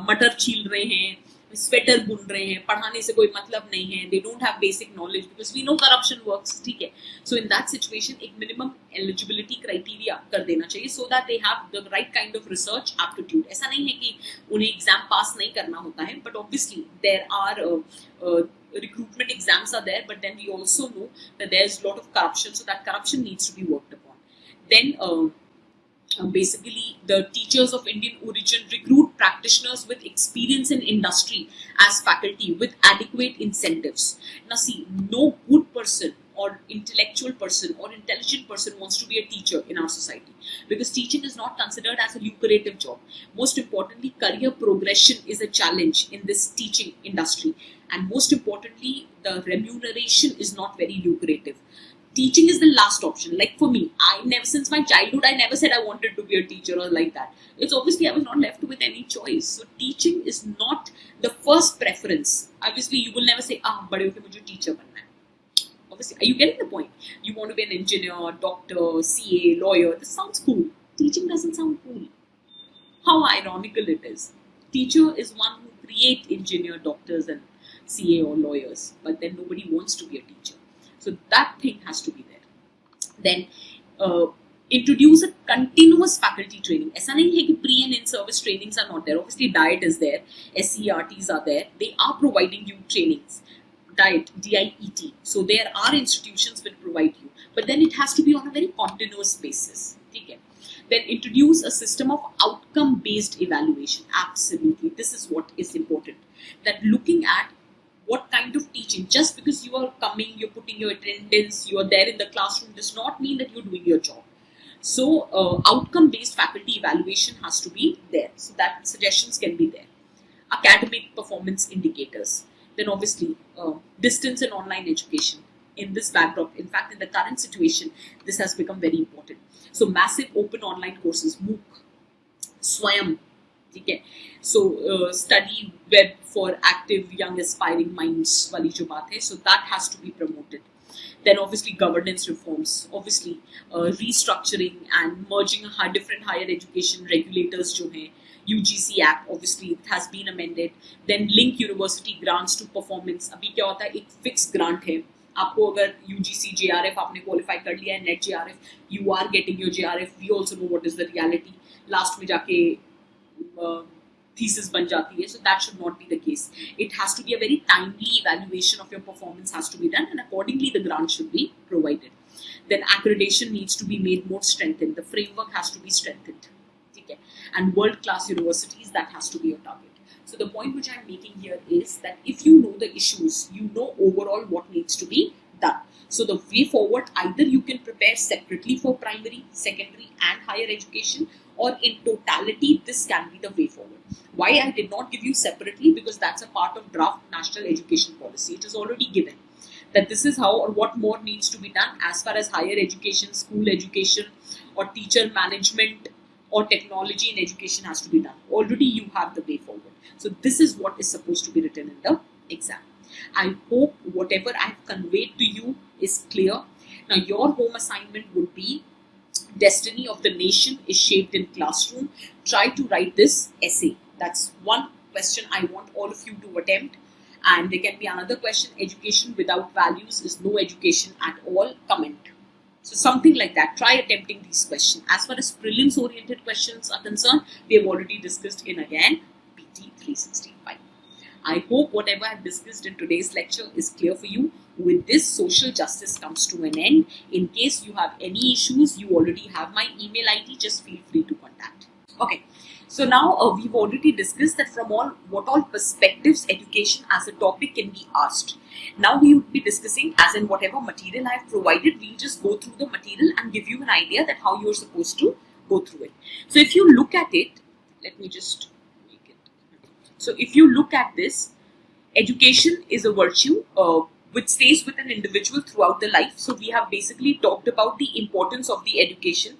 मटर छील रहे हैं, स्वेटर बुन रहे हैं, पढ़ाने से कोई मतलब नहीं है, they don't have basic knowledge because we know corruption works. ठीक है, so in that situation एक minimum eligibility criteria कर देना चाहिए so that they have the right kind of research aptitude. ऐसा नहीं है कि उन्हें exam pass नहीं करना होता है, but obviously there are recruitment exams are there, but then we also know that there's a lot of corruption, so that corruption needs to be worked upon. Then basically the teachers of Indian origin recruit practitioners with experience in industry as faculty with adequate incentives. Now see, no good person or intellectual person or intelligent person wants to be a teacher in our society, because teaching is not considered as a lucrative job. Most importantly, career progression is a challenge in this teaching industry, and most importantly, the remuneration is not very lucrative. Teaching is the last option. Like for me, I never, since my childhood, I never said I wanted to be a teacher or like that. It's obviously I was not left with any choice. So teaching is not the first preference. Obviously, you will never say, bade hoke mujhe teacher banna hai. Obviously, are you getting the point? You want to be an engineer, doctor, CA, lawyer. This sounds cool. Teaching doesn't sound cool. How ironical it is. Teacher is one who create engineer, doctors, and CA or lawyers, but then nobody wants to be a teacher. So that thing has to be there. Then introduce a continuous faculty training. ऐसा नहीं है कि pre and in service trainings are not there. Obviously, diet is there, SERTs are there. They are providing you trainings. Diet, DIET. So there are institutions will provide you, but then it has to be on a very continuous basis. Okay. Then introduce a system of outcome-based evaluation. Absolutely, this is what is important. That looking at what kind of teaching, just because you are coming, you're putting your attendance, you are there in the classroom, does not mean that you're doing your job. So outcome-based faculty evaluation has to be there. So that suggestions can be there. Academic performance indicators. Then obviously distance and online education. In this backdrop, in fact, in the current situation, this has become very important. So massive open online courses, MOOC, Swayam. Okay. So study web for active young aspiring minds wali jo baat hai, so that has to be promoted. Then obviously governance reforms, obviously restructuring and merging different higher education regulators jo hai. UGC Act, obviously it has been amended. Then link university grants to performance. अभी क्या होता है, एक fixed grant है. आपको अगर UGC JRF आपने qualify कर लिया है, NET JRF, you are getting your JRF. We also know what is the reality. Last में जाके thesis बन जाती है, so that should not be the case. It has to be a very timely evaluation of your performance has to be done, and accordingly the grant should be provided. Then accreditation needs to be made more strengthened. The framework has to be strengthened. Okay. And world-class universities, that has to be your target. So the point which I'm making here is that if you know the issues, you know overall what needs to be done. So the way forward, either you can prepare separately for primary, secondary and higher education, or in totality, this can be the way forward. Why I did not give you separately? Because that's a part of draft national education policy. It is already given that this is how or what more needs to be done as far as higher education, school education or teacher management or technology in education has to be done. Already you have the way forward. So this is what is supposed to be written in the exam. I hope whatever I have conveyed to you is clear. Now your home assignment would be destiny of the nation is shaped in classroom. Try to write this essay. That's one question I want all of you to attempt. And there can be another question, education without values is no education at all, comment. So something like that. Try attempting these questions. As far as prelims oriented questions are concerned, we have already discussed in again PT 365. I hope whatever I have discussed in today's lecture is clear for you. With this, social justice comes to an end. In case you have any issues, you already have my email ID. Just feel free to contact. Okay. So now we've already discussed that from what all perspectives education as a topic can be asked. Now we would be discussing, as in whatever material I have provided, we'll just go through the material and give you an idea that how you're supposed to go through it. So if you look at it, let me just make it. So if you look at this, education is a virtue which stays with an individual throughout the life. So we have basically talked about the importance of the education.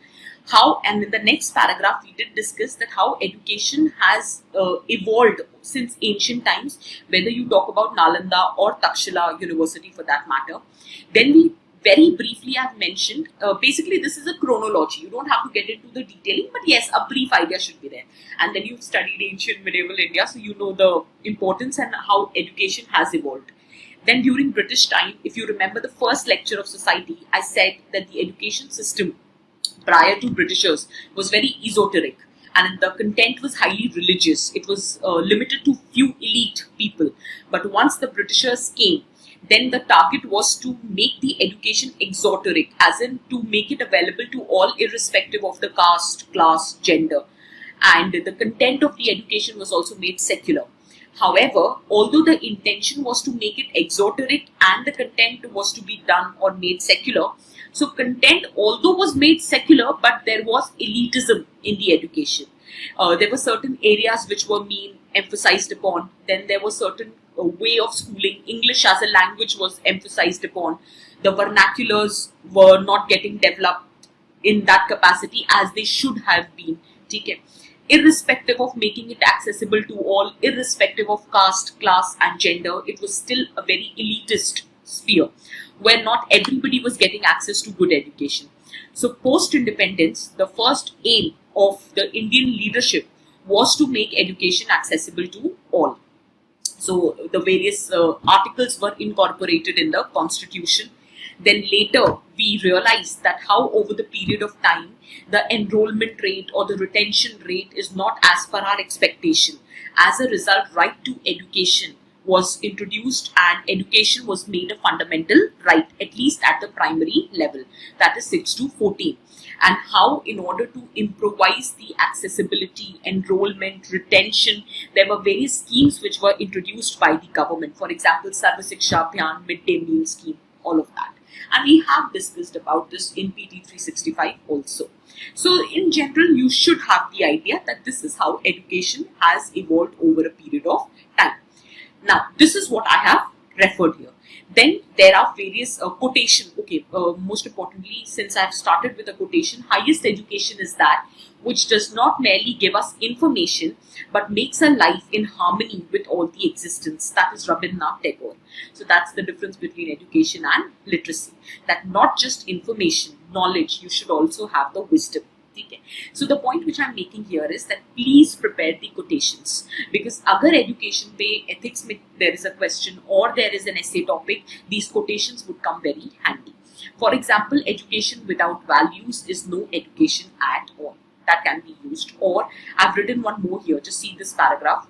How, and in the next paragraph, we did discuss that how education has evolved since ancient times, whether you talk about Nalanda or Takshila University for that matter. Then we very briefly have mentioned, basically this is a chronology. You don't have to get into the detailing, but yes, a brief idea should be there. And then you've studied ancient medieval India, so you know the importance and how education has evolved. Then during British time, if you remember the first lecture of society, I said that the education system prior to Britishers was very esoteric. and the content was highly religious. It was limited to few elite people. But once the Britishers came, then the target was to make the education exoteric, as in to make it available to all irrespective of the caste, class, gender. And the content of the education was also made secular. However, although the intention was to make it exoteric and the content was to be done or made secular, so content although was made secular, but there was elitism in the education. There were certain areas which were being emphasized upon. Then there was certain way of schooling. English as a language was emphasized upon. The vernaculars were not getting developed in that capacity as they should have been. Okay? Irrespective of making it accessible to all, irrespective of caste, class and gender, it was still a very elitist sphere where not everybody was getting access to good education. So post-independence, the first aim of the Indian leadership was to make education accessible to all. So the various articles were incorporated in the constitution. Then later we realized that how over the period of time the enrollment rate or the retention rate is not as per our expectation. As a result, right to education was introduced and education was made a fundamental right, at least at the primary level, that is 6 to 14. And how, in order to improvise the accessibility, enrollment, retention, there were various schemes which were introduced by the government. For example, Sarva Shiksha Abhiyan, midday meal scheme, all of that. And we have discussed about this in PT 365 also. So in general, you should have the idea that this is how education has evolved over a period of time. Now, this is what I have referred here. Then there are various quotation. Okay, most importantly, since I've started with a quotation, highest education is that which does not merely give us information but makes a life in harmony with all the existence. That is Rabindranath Tagore. So that's the difference between education and literacy. That not just information, knowledge, you should also have the wisdom. Okay. So the point which I'm making here is that please prepare the quotations, because agar education pe ethics mein there is a question or there is an essay topic, these quotations would come very handy. For example, education without values is no education at all. That can be used. Or I've written one more here. Just see this paragraph.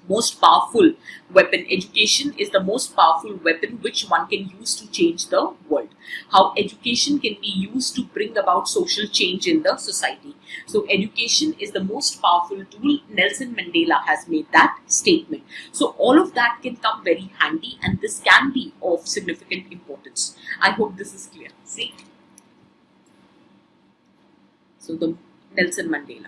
Most powerful weapon. Education is the most powerful weapon which one can use to change the world. How education can be used to bring about social change in the society. So education is the most powerful tool. Nelson Mandela has made that statement. So all of that can come very handy, and this can be of significant importance. I hope this is clear. See? So the Nelson Mandela.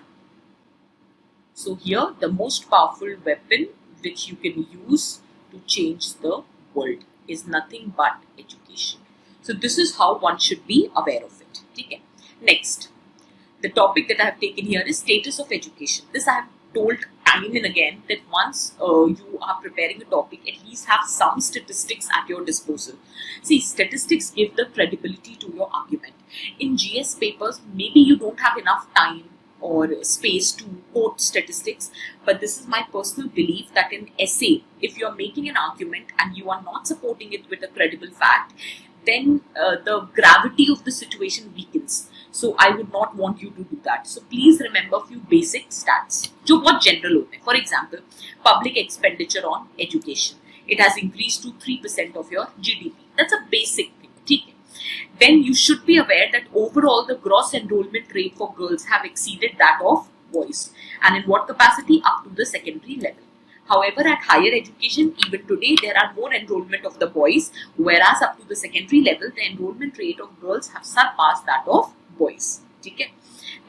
So here, the most powerful weapon which you can use to change the world is nothing but education. So this is how one should be aware of it. Okay. Next, the topic that I have taken here is status of education. This I have told time and again that once you are preparing a topic, at least have some statistics at your disposal. See, statistics give the credibility to your argument. In GS papers, maybe you don't have enough time or space to quote statistics, but this is my personal belief that in essay, if you are making an argument and you are not supporting it with a credible fact, then the gravity of the situation weakens. So I would not want you to do that. So please remember a few basic stats जो बहुत general होते हैं. For example, public expenditure on education, it has increased to 3% of your GDP. That's a basic thing. ठीक है. Then you should be aware that overall the gross enrollment rate for girls have exceeded that of boys. And in what capacity? Up to the secondary level. However, at higher education, even today, there are more enrollment of the boys, whereas up to the secondary level, the enrollment rate of girls have surpassed that of boys. Okay?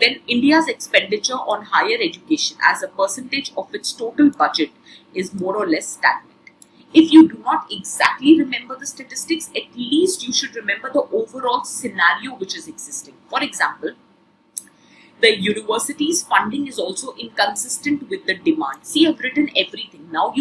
Then India's expenditure on higher education as a percentage of its total budget is more or less stagnant. If you do not exactly remember the statistics, at least you should remember the overall scenario which is existing. For example, the university's funding is also inconsistent with the demand. See, I've written everything. Now,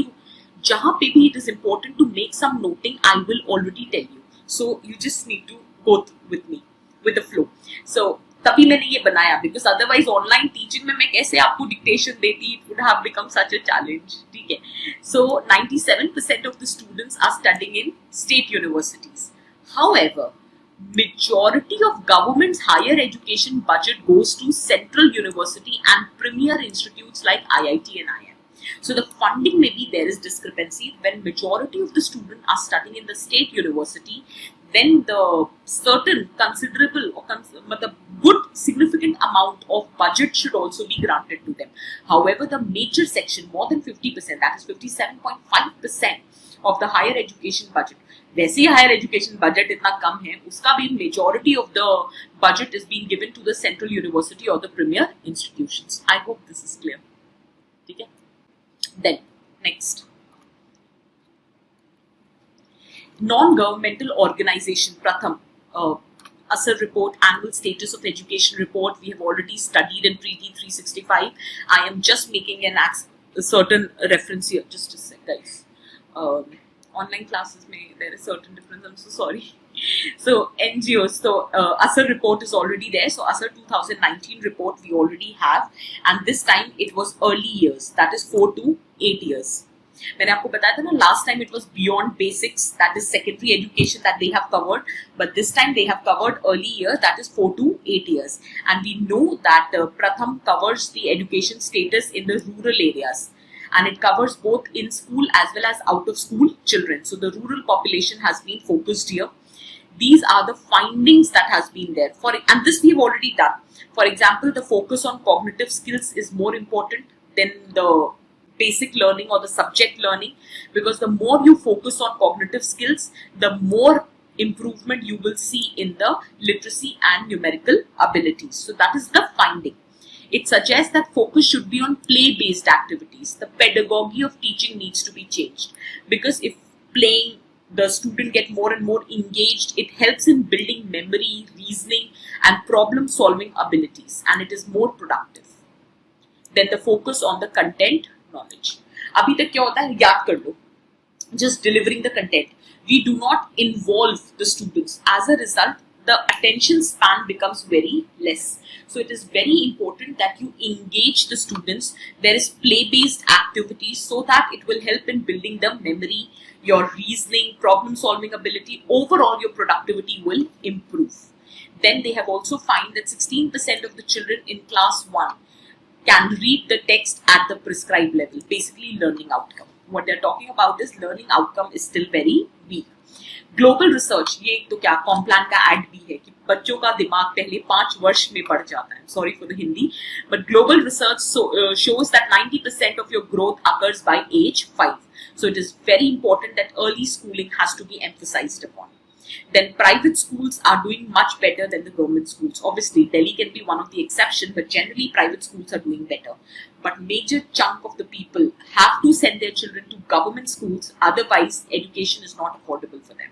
jahan pe bhi it is important to make some noting, I will already tell you. So, you just need to go with me, with the flow. So, तभी मैंने ये बनाया, because otherwise online teaching में मैं कैसे आपको dictation देती, it would have become such a challenge. ठीक है. So 97% of the students are studying in state universities. However, majority of government's higher education budget goes to central university and premier institutes like IIT and IIM. So the funding, maybe there is discrepancy. When majority of the students are studying in the state university, then the certain considerable or the good significant amount of budget should also be granted to them. However, the major section, more than 50%, that is 57.5% of the higher education budget, वैसे ही higher education budget इतना कम है, उसका भी majority of the budget is being given to the central university और the premier institutions. I hope this is clear. ठीक है. Then next, non-governmental organization. Pratham, ASER report, annual status of education report, we have already studied in Preeti 365. I am just making a certain reference here. Just a sec, guys. Online classes there is certain difference. I'm so sorry. So NGOs, so ASER report is already there. So ASER 2019 report we already have, and this time it was early years, that is 4 to 8 years. मैंने आपको बताया था ना, last time it was beyond basics, that is secondary education that they have covered, but this time they have covered early years, that is 4 to 8 years. And we know that Pratham covers the education status in the rural areas, and it covers both in school as well as out of school children. So the rural population has been focused here. These are the findings that has been there for, and this we have already done. For example, the focus on cognitive skills is more important than the basic learning or the subject learning, because the more you focus on cognitive skills, the more improvement you will see in the literacy and numerical abilities. So that is the finding. It suggests that focus should be on play-based activities. The pedagogy of teaching needs to be changed, because if playing, the student get more and more engaged, it helps in building memory, reasoning and problem solving abilities, and it is more productive. Then the focus on the content knowledge. अभी तक क्या होता है, याद कर लो, just delivering the content. We do not involve the students. As a result, the attention span becomes very less. So it is very important that you engage the students. There is play-based activities, so that it will help in building the memory, your reasoning, problem solving ability. Overall, your productivity will improve. Then they have also found that 16% of the children in class 1 can read the text at the prescribed level. Basically, learning outcome. What they're talking about is learning outcome is still very weak. Global research, ये तो क्या Complan का add भी है कि बच्चों का दिमाग पहले 5 वर्ष में बढ़ जाता है. Sorry for the Hindi, but global research shows that 90% of your growth occurs by age 5. So it is very important that early schooling has to be emphasized upon. Then private schools are doing much better than the government schools. Obviously, Delhi can be one of the exceptions, but generally private schools are doing better. But major chunk of the people have to send their children to government schools, otherwise education is not affordable for them.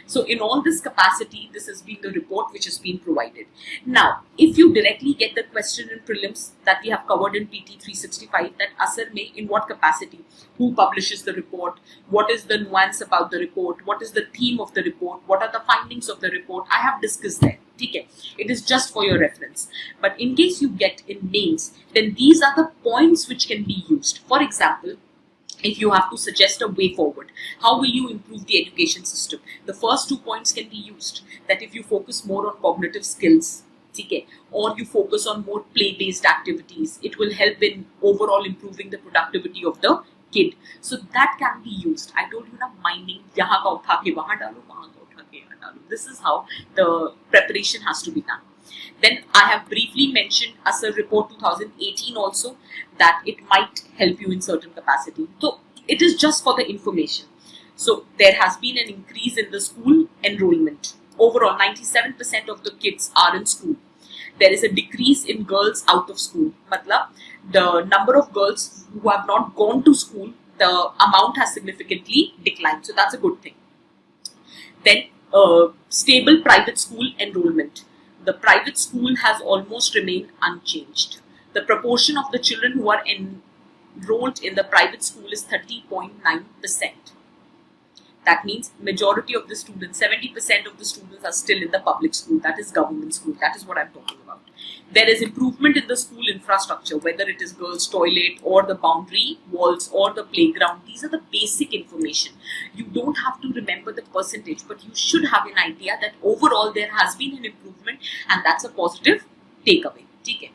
So in all this capacity, this has been the report which has been provided. Now, if you directly get the question in prelims that we have covered in PT 365, that ASER may, in what capacity, who publishes the report, what is the nuance about the report, what is the theme of the report, what are the findings of the report, I have discussed that. Okay. It is just for your reference. But in case you get in mains, then these are the points which can be used. For example, if you have to suggest a way forward, how will you improve the education system? The first 2 points can be used. That if you focus more on cognitive skills, okay, or you focus on more play-based activities, it will help in overall improving the productivity of the kid. So that can be used. I told you na, mining, yahan ka utha ke wahan dalo, wahan ka utha ke yahan dalo. This is how the preparation has to be done. Then I have briefly mentioned ASER report 2018 also, that it might help you in certain capacity. So it is just for the information. So there has been an increase in the school enrollment. Overall, 97% of the kids are in school. There is a decrease in girls out of school. Matlab, the number of girls who have not gone to school, the amount has significantly declined. So that's a good thing. Then stable private school enrollment. The private school has almost remained unchanged. The proportion of the children who are enrolled in the private school is 30.9%. That means majority of the students, 70% of the students are still in the public school, that is government school. That is what I'm talking about. There is improvement in the school infrastructure, whether it is girls' toilet or the boundary walls or the playground. These are the basic information. You don't have to remember the percentage, but you should have an idea that overall there has been an improvement, and that's a positive takeaway. Okay.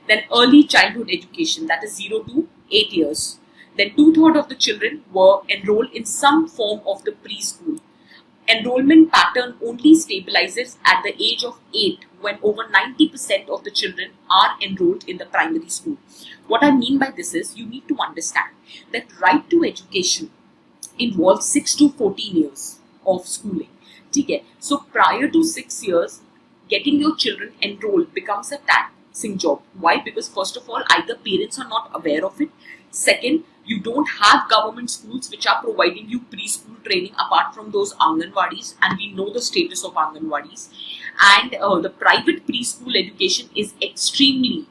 Then early childhood education, that is 0 to 8 years. Then 2/3 of the children were enrolled in some form of the preschool. Enrollment pattern only stabilizes at the age of 8 when over 90% of the children are enrolled in the primary school. What I mean by this is you need to understand that right to education involves 6 to 14 years of schooling. Okay? So prior to 6 years, getting your children enrolled becomes a taxing job. Why? Because first of all, either parents are not aware of it. Second, you don't have government schools which are providing you preschool training apart from those Anganwadis, and we know the status of Anganwadis. And the private preschool education is extremely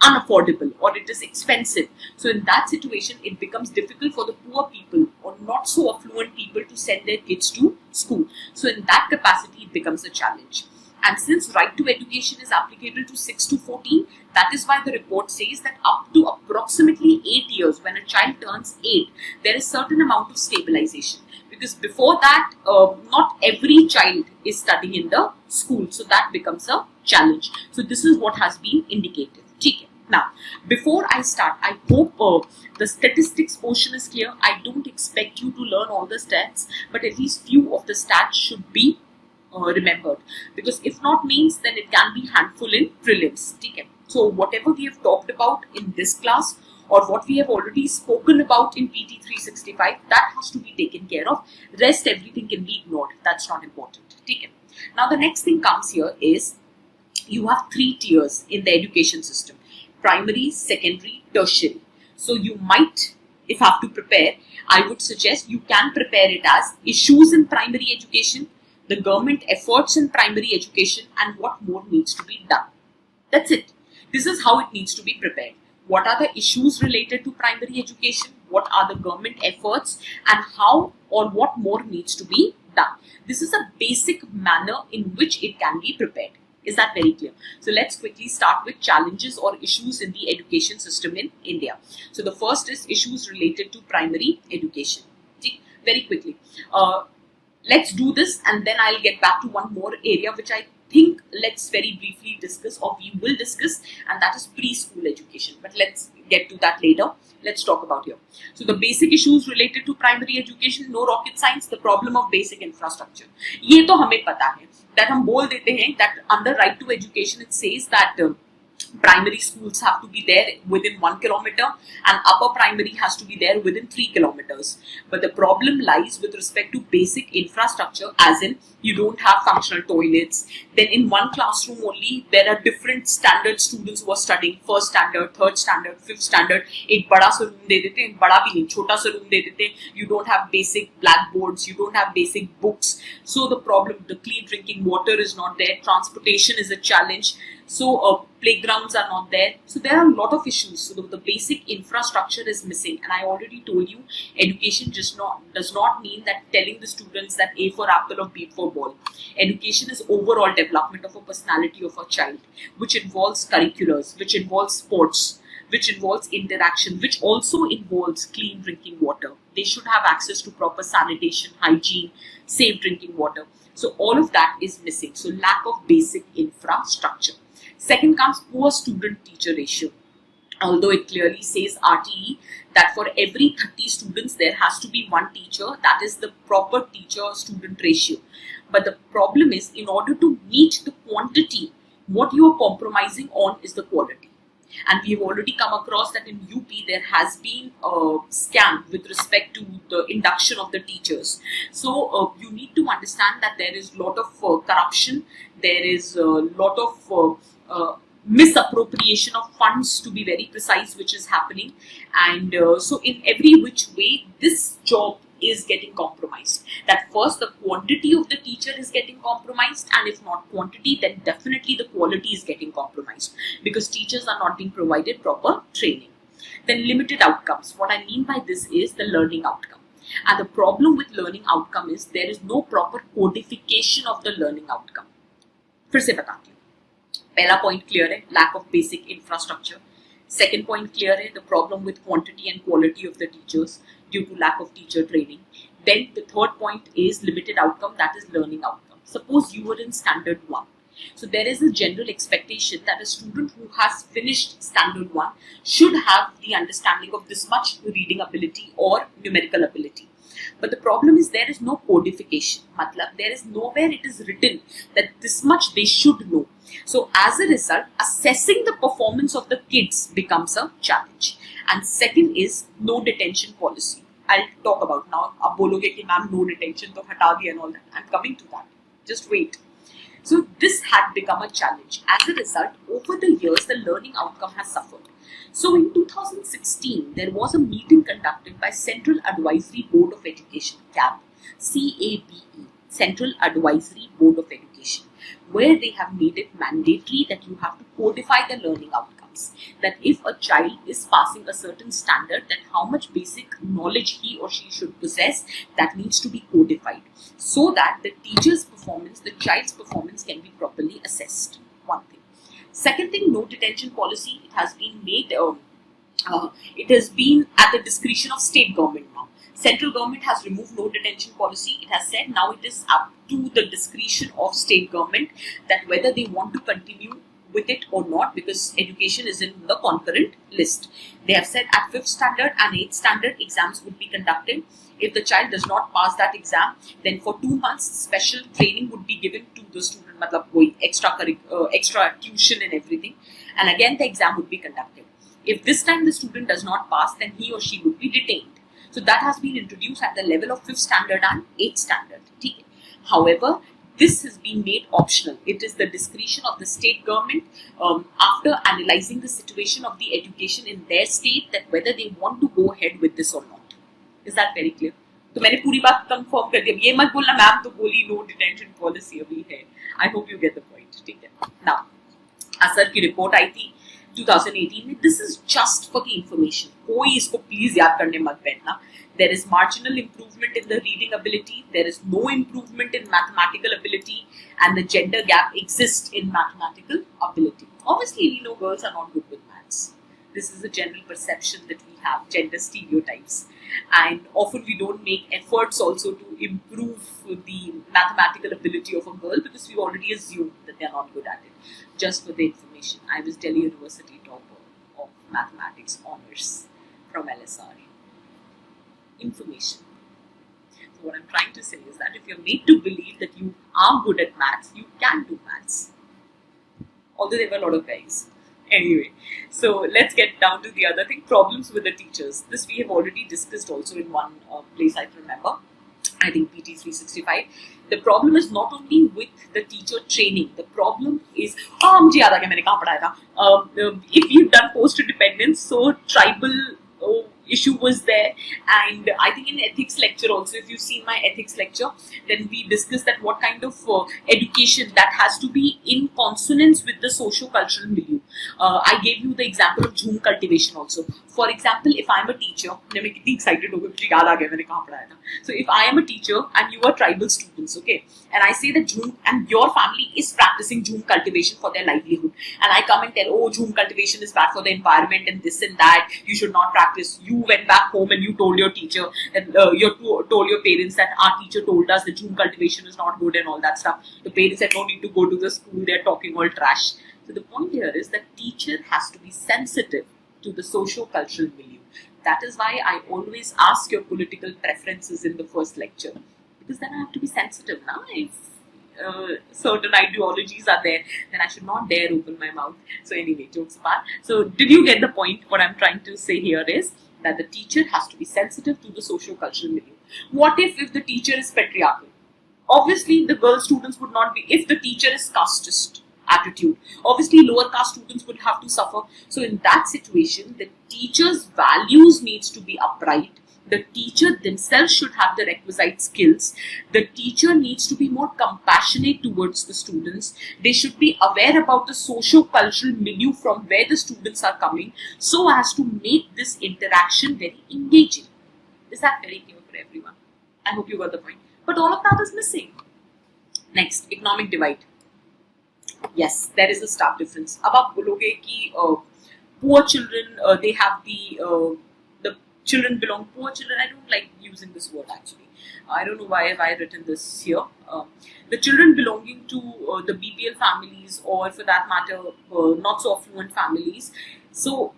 unaffordable, or it is expensive. So in that situation, it becomes difficult for the poor people or not so affluent people to send their kids to school. So in that capacity, it becomes a challenge. And since right to education is applicable to 6 to 14, that is why the report says that up to approximately 8 years, when a child turns 8, there is certain amount of stabilization. Because before that, not every child is studying in the school. So that becomes a challenge. So this is what has been indicated. Okay. Now, before I start, I hope the statistics portion is clear. I don't expect you to learn all the stats, but at least few of the stats should be remembered, because if not means, then it can be handful in prelims. Okay. So whatever we have talked about in this class or what we have already spoken about in PT 365, that has to be taken care of. Rest, everything can be ignored. That's not important. Okay. Now the next thing comes here is you have 3 tiers in the education system: primary, secondary, tertiary. So you might, if have to prepare, I would suggest you can prepare it as issues in primary education, the government efforts in primary education, and what more needs to be done. That's it. This is how it needs to be prepared. What are the issues related to primary education? What are the government efforts? And how or what more needs to be done? This is a basic manner in which it can be prepared. Is that very clear? So let's quickly start with challenges or issues in the education system in India. So the first is issues related to primary education. Very quickly. Let's do this, and then I'll get back to one more area which I think let's very briefly discuss, or we will discuss, and that is preschool education. But let's get to that later. Let's talk about here. So the basic issues related to primary education, no rocket science, the problem of basic infrastructure. ये तो हमें पता है, that हम बोल देते हैं that under right to education it says that primary schools have to be there within 1 kilometer and upper primary has to be there within 3 kilometers. But the problem lies with respect to basic infrastructure, as in you don't have functional toilets. Then in one classroom only, there are different standard students who are studying, first standard, third standard, fifth standard. एक बड़ा सा room दे देते हैं, बड़ा भी नहीं, छोटा सा room दे देते हैं. You don't have basic blackboards, you don't have basic books. So the problem, the clean drinking water is not there. Transportation is a challenge. So playgrounds are not there. So there are a lot of issues. So the basic infrastructure is missing. And I already told you, education just does not mean that telling the students that A for apple or B for ball. Education is overall development of a personality of a child, which involves curriculars, which involves sports, which involves interaction, which also involves clean drinking water. They should have access to proper sanitation, hygiene, safe drinking water. So all of that is missing. So lack of basic infrastructure. Second comes poor student-teacher ratio. Although it clearly says RTE that for every 30 students, there has to be one teacher. That is the proper teacher-student ratio. But the problem is, in order to meet the quantity, what you are compromising on is the quality. And we have already come across that in UP, there has been a scam with respect to the induction of the teachers. So you need to understand that there is a lot of corruption. There is a lot of misappropriation of funds, to be very precise, which is happening. And so in every which way, this job is getting compromised. That first, the quantity of the teacher is getting compromised, and if not quantity, then definitely the quality is getting compromised, because teachers are not being provided proper training. Then limited outcomes. What I mean by this is the learning outcome. And the problem with learning outcome is there is no proper codification of the learning outcome. फिर से बताती हूँ. पहला point clear है, lack of basic infrastructure. Second point clear है, the problem with quantity and quality of the teachers due to lack of teacher training. Then the third point is limited outcome, that is learning outcome. Suppose you were in standard 1. So there is a general expectation that a student who has finished standard 1 should have the understanding of this much reading ability or numerical ability. But the problem is there is no codification. Matlab, there is nowhere it is written that this much they should know. So as a result, assessing the performance of the kids becomes a challenge. And second is no detention policy. I'll talk about now. Ab bologe ki ma'am no detention to hata diya and all that. I'm coming to that. Just wait. So this had become a challenge. As a result, over the years, the learning outcome has suffered. So in 2016, there was a meeting conducted by Central Advisory Board of Education, CAB, CABE, Central Advisory Board of Education, where they have made it mandatory that you have to codify the learning outcomes. That if a child is passing a certain standard, that how much basic knowledge he or she should possess, that needs to be codified, so that the teacher's performance, the child's performance can be properly assessed. One thing. Second thing, no detention policy. It has been made, it has been at the discretion of state government now. Central government has removed no detention policy. It has said now it is up to the discretion of state government that whether they want to continue with it or not, because education is in the concurrent list. They have said at 5th standard and 8th standard exams would be conducted. If the child does not pass that exam, then for 2 months special training would be given to the student, matlab koi extra tuition and everything, and again the exam would be conducted. If this time the student does not pass, then he or she would be detained. So that has been introduced at the level of 5th standard and 8th standard. However, this has been made optional. It is the discretion of the state government after analyzing the situation of the education in their state that whether they want to go ahead with this or not. Is that very clear? तो मैंने पूरी बात confirm कर दिया. ये मत बोलना ma'am तो बोली नो डिटेंशन पॉलिसी अभी है. I hope you get the point. ठीक है. Now, असर की रिपोर्ट आई थी 2018 में. This is just for the information. कोई इसको प्लीज याद करने मत बैठना. There is marginal improvement in the reading ability. There is no improvement in mathematical ability, and the gender gap exists in mathematical ability. Obviously, we know girls are not good with maths. This is a general perception that we have, gender stereotypes. And often we don't make efforts also to improve the mathematical ability of a girl because we already assume that they are not good at it. Just for the information, I was Delhi University topper of mathematics honors from LSR. Information. So what I'm trying to say is that if you're made to believe that you are good at maths, you can do maths. Although there were a lot of guys. Anyway, so let's get down to the other thing, problems with the teachers. This we have already discussed also in one place I remember, I think PT 365. The problem is not only with the teacher training, the problem is, मुझे याद आ गया मैंने कहाँ पढ़ाया था. If we've done post-independence, so tribal issue was there, and I think in ethics lecture also, if you've seen my ethics lecture, then we discussed that what kind of education that has to be in consonance with the socio-cultural milieu. I gave you the example of Jhum cultivation also. For example, if I'm a teacher, मैं कितनी excited हो गई, मुझे याद आ गया मैंने कहाँ पढ़ाया था. So if I am a teacher and you are tribal students, okay, and I say that Jhum and your family is practicing Jhum cultivation for their livelihood, and I come and tell, oh, Jhum cultivation is bad for the environment and this and that, you should not practice. You went back home and you told your teacher and told your parents that our teacher told us that Jhum cultivation is not good and all that stuff. The parents said no need to go to the school, they're talking all trash. So the point here is that teacher has to be sensitive to the socio-cultural milieu. That is why I always ask your political preferences in the first lecture, because then I have to be sensitive now. If certain ideologies are there, then I should not dare open my mouth. So anyway, jokes apart. So did you get the point? What I'm trying to say here is that the teacher has to be sensitive to the socio-cultural milieu. What if the teacher is patriarchal? Obviously, the girl students would not be. If the teacher is casteist attitude, obviously lower caste students would have to suffer. So in that situation, the teacher's values needs to be upright. The teacher themselves should have the requisite skills. The teacher needs to be more compassionate towards the students. They should be aware about the socio-cultural milieu from where the students are coming, so as to make this interaction very engaging. Is that very clear for everyone? I hope you got the point. But all of that is missing. Next, economic divide. Yes, there is a stark difference. अब आप बोलोगे कि poor children they have the children belong poor children. I don't like using this word actually. I don't know why have I written this here. The children belonging to the BPL families, or for that matter, not so affluent families. So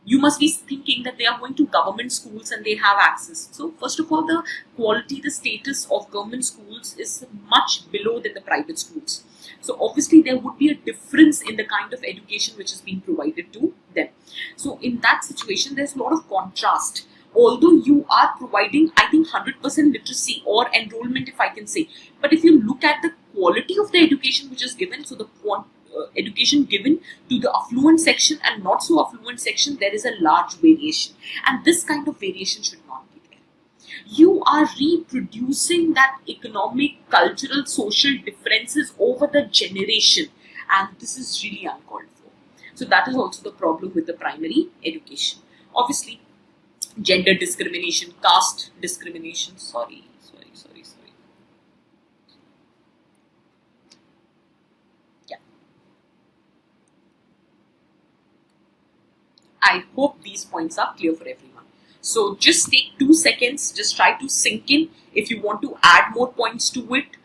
you must be thinking that they are going to government schools and they have access. So first of all, the quality, the status of government schools is much below than the private schools. So obviously there would be a difference in the kind of education which is being provided to them. So in that situation, there's a lot of contrast. Although you are providing, I think, 100% literacy or enrollment, if I can say, but if you look at the quality of the education which is given, so the education given to the affluent section and not so affluent section, there is a large variation, and this kind of variation should not be there. You are reproducing that economic, cultural, social differences over the generation, and this is really uncalled for. So that is also the problem with the primary education. Obviously, gender discrimination, caste discrimination. Sorry. Yeah. I hope these points are clear for everyone. So just take 2 seconds, just try to sink in. If you want to add more points to it,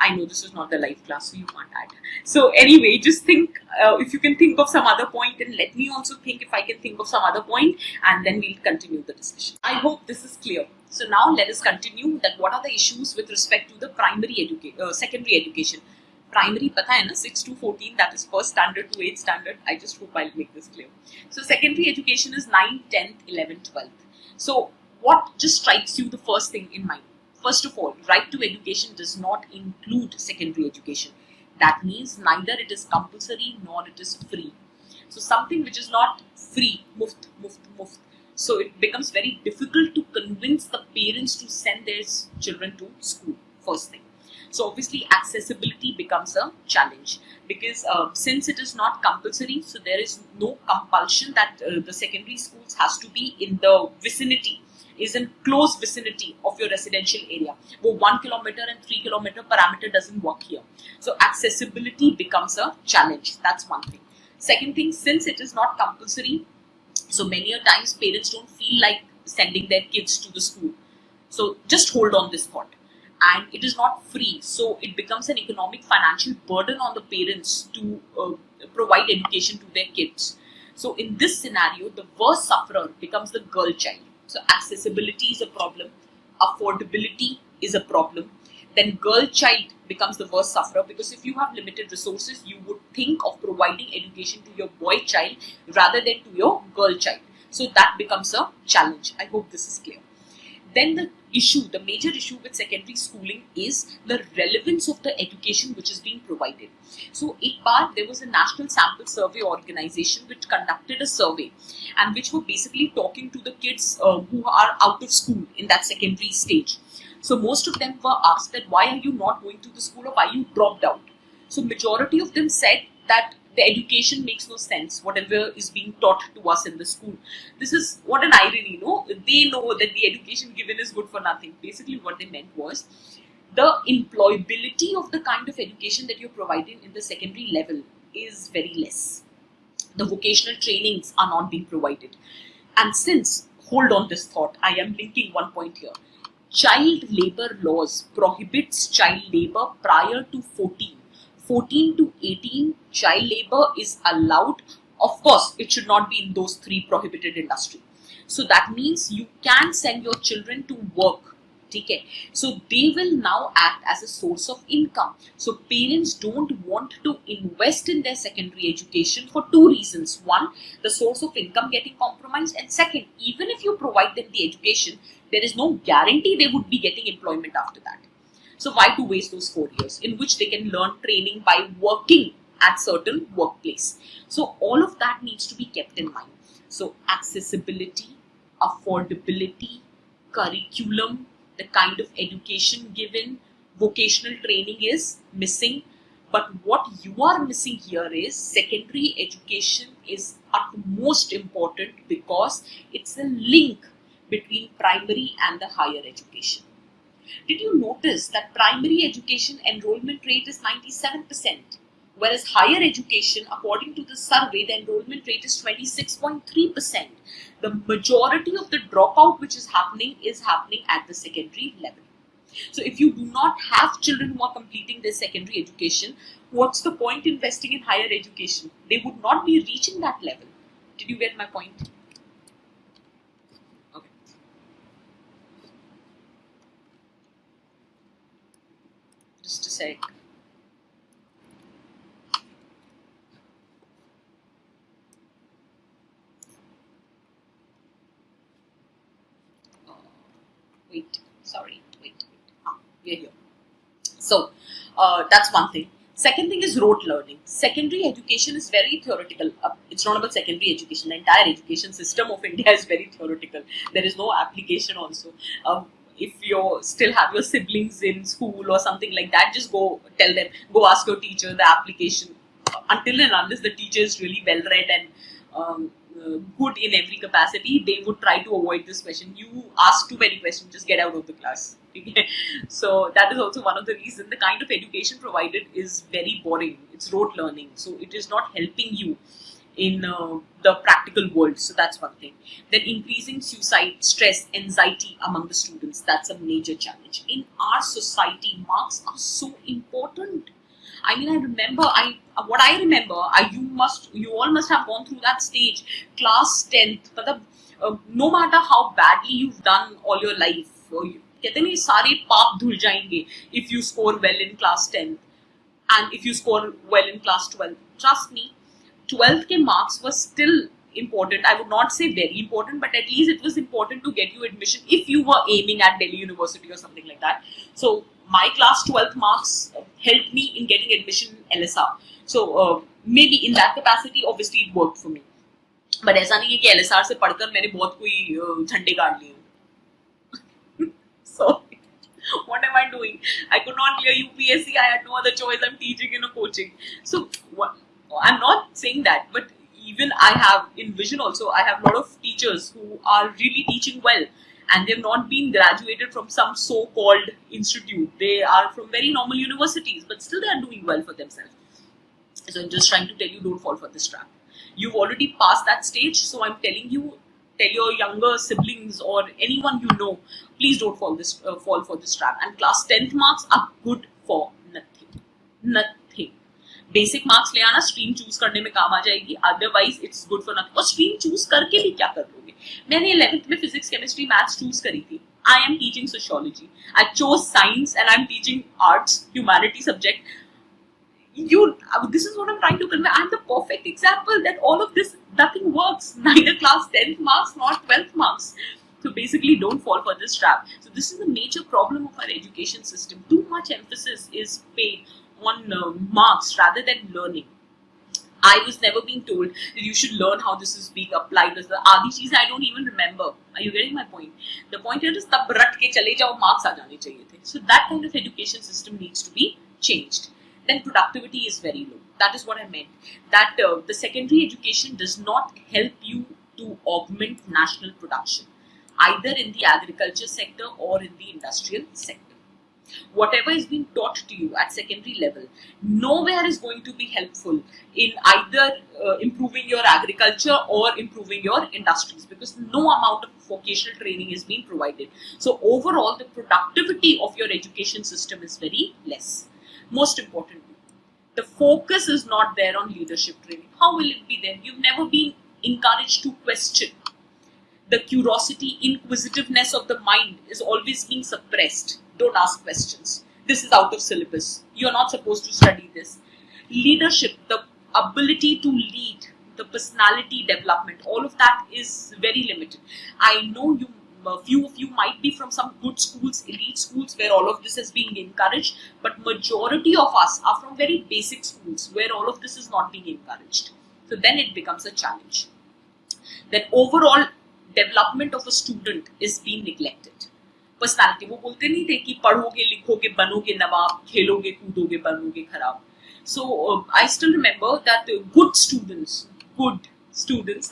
I know this is not the live class, so you can't add. So anyway, just think if you can think of some other point, and let me also think if I can think of some other point, and then we'll continue the discussion. I hope this is clear. So now let us continue that what are the issues with respect to the secondary education. Primary पता है ना 6 to 14, that is first standard to 8th standard. I just hope I'll make this clear. So secondary education is 9th, 10th, 11th, 12th. So what just strikes you the first thing in mind? First of all, right to education does not include secondary education. That means neither it is compulsory nor it is free. So something which is not free, muft. So it becomes very difficult to convince the parents to send their children to school. First thing. So obviously accessibility becomes a challenge, because since it is not compulsory, so there is no compulsion that the secondary schools has to be in the vicinity, is in close vicinity of your residential area. Wo 1 kilometer and 3 kilometer parameter doesn't work here. So accessibility becomes a challenge. That's one thing. Second thing, since it is not compulsory, so many a times parents don't feel like sending their kids to the school. So just hold on this thought. And it is not free, so it becomes an economic financial burden on the parents to provide education to their kids. So in this scenario, the worst sufferer becomes the girl child. So accessibility is a problem, affordability is a problem, then girl child becomes the worst sufferer, because if you have limited resources, you would think of providing education to your boy child rather than to your girl child. So that becomes a challenge. I hope this is clear. Then the major issue with secondary schooling is the relevance of the education which is being provided. So एक बार there was a national sample survey organization which conducted a survey, and which were basically talking to the kids who are out of school in that secondary stage. So most of them were asked that why are you not going to the school, or why you dropped out. So majority of them said that the education makes no sense, whatever is being taught to us in the school. This is what an irony, no? They know that the education given is good for nothing. Basically what they meant was the employability of the kind of education that you're providing in the secondary level is very less. The vocational trainings are not being provided. And since, hold on this thought, I am linking one point here. Child labor laws prohibits child labor prior to 14. 14 to 18, child labor is allowed. Of course, it should not be in those three prohibited industries. So that means you can send your children to work. Okay. So they will now act as a source of income. So parents don't want to invest in their secondary education for two reasons. One, the source of income getting compromised, and second, even if you provide them the education, there is no guarantee they would be getting employment after that. So why to waste those 4 years in which they can learn training by working at certain workplace? So all of that needs to be kept in mind. So accessibility, affordability, curriculum, the kind of education given, vocational training is missing. But what you are missing here is secondary education is utmost important, because it's a link between primary and the higher education. Did you notice that primary education enrollment rate is 97%? Whereas higher education, according to the survey, the enrollment rate is 26.3%. The majority of the dropout which is happening at the secondary level. So if you do not have children who are completing their secondary education, what's the point investing in higher education? They would not be reaching that level. Did you get my point? Okay. Just a sec. Wait. We're here. So that's one thing. Second thing is rote learning. Secondary education is very theoretical. It's not about secondary education. The entire education system of India is very theoretical. There is no application also. If you still have your siblings in school or something like that, just go tell them, go ask your teacher the application. Until and unless the teacher is really well read and good in every capacity, they would try to avoid this question. You ask too many questions, just get out of the class. Okay? So that is also one of the reasons. The kind of education provided is very boring. It's rote learning, so it is not helping you in the practical world. So that's one thing. Then increasing suicide, stress, anxiety among the students. That's a major challenge. In our society, marks are so important. I mean, I remember, you all must have gone through that stage, class 10th, no matter how badly you've done all your life, कहते नहीं सारे पाप धुल जाएंगे if you score well in class 10th and if you score well in class 12th. Trust me, 12th के marks were still important. I would not say very important, but at least it was important to get you admission if you were aiming at Delhi University or something like that. So my class 12th marks helped me in getting admission in LSR. So maybe in that capacity, obviously it worked for me. But ऐसा नहीं है कि LSR से पढ़कर मैंने बहुत कोई झंडे गाड़ लिए. So what am I doing? I could not clear UPSC. I had no other choice. I'm teaching in a coaching. So I'm not saying that, but even I have in Vision also, I have a lot of teachers who are really teaching well, and they've not been graduated from some so-called institute. They are from very normal universities, but still they are doing well for themselves. So I'm just trying to tell you, don't fall for this trap. You've already passed that stage, so I'm telling you, tell your younger siblings or anyone you know, please don't fall for this trap. And class 10th marks are good for nothing. Basic marks ले आना, stream choose करने में काम आ जाएगी. Otherwise, it's good for nothing. और stream choose करके भी क्या कर लोगे? मैंने 11th में physics, chemistry, maths choose करी थी. I am teaching sociology. I chose science and I'm teaching arts, humanity subject. This is what I'm trying to convey. I'm the perfect example that all of this, nothing works. Neither class 10th marks nor 12th marks. So basically, don't fall for this trap. So this is the major problem of our education system. Too much emphasis is paid on marks rather than learning. I was never being told that you should learn how this is being applied. The आधी चीजें I don't even remember. Are you getting my point? The point here is तब रट के चले जाओ, marks आ जाने चाहिए थे. So that kind of education system needs to be changed. Then productivity is very low. That is what I meant. That the secondary education does not help you to augment national production, either in the agriculture sector or in the industrial sector. Whatever is being taught to you at secondary level, nowhere is going to be helpful in either improving your agriculture or improving your industries, because no amount of vocational training is being provided. So overall, the productivity of your education system is very less. Most importantly, the focus is not there on leadership training. How will it be there? You've never been encouraged to question. The curiosity, inquisitiveness of the mind is always being suppressed. Don't ask questions. This is out of syllabus. You're not supposed to study this. Leadership, the ability to lead, the personality development, all of that is very limited. I know a few of you might be from some good schools, elite schools, where all of this is being encouraged, but majority of us are from very basic schools where all of this is not being encouraged. So then it becomes a challenge. Then overall development of a student is being neglected. Personality, वो बोलते नहीं थे कि पढ़ोगे, लिखोगे, बनोगे नवाब, खेलोगे, कूदोगे, बनोगे खराब. So I still remember that good students,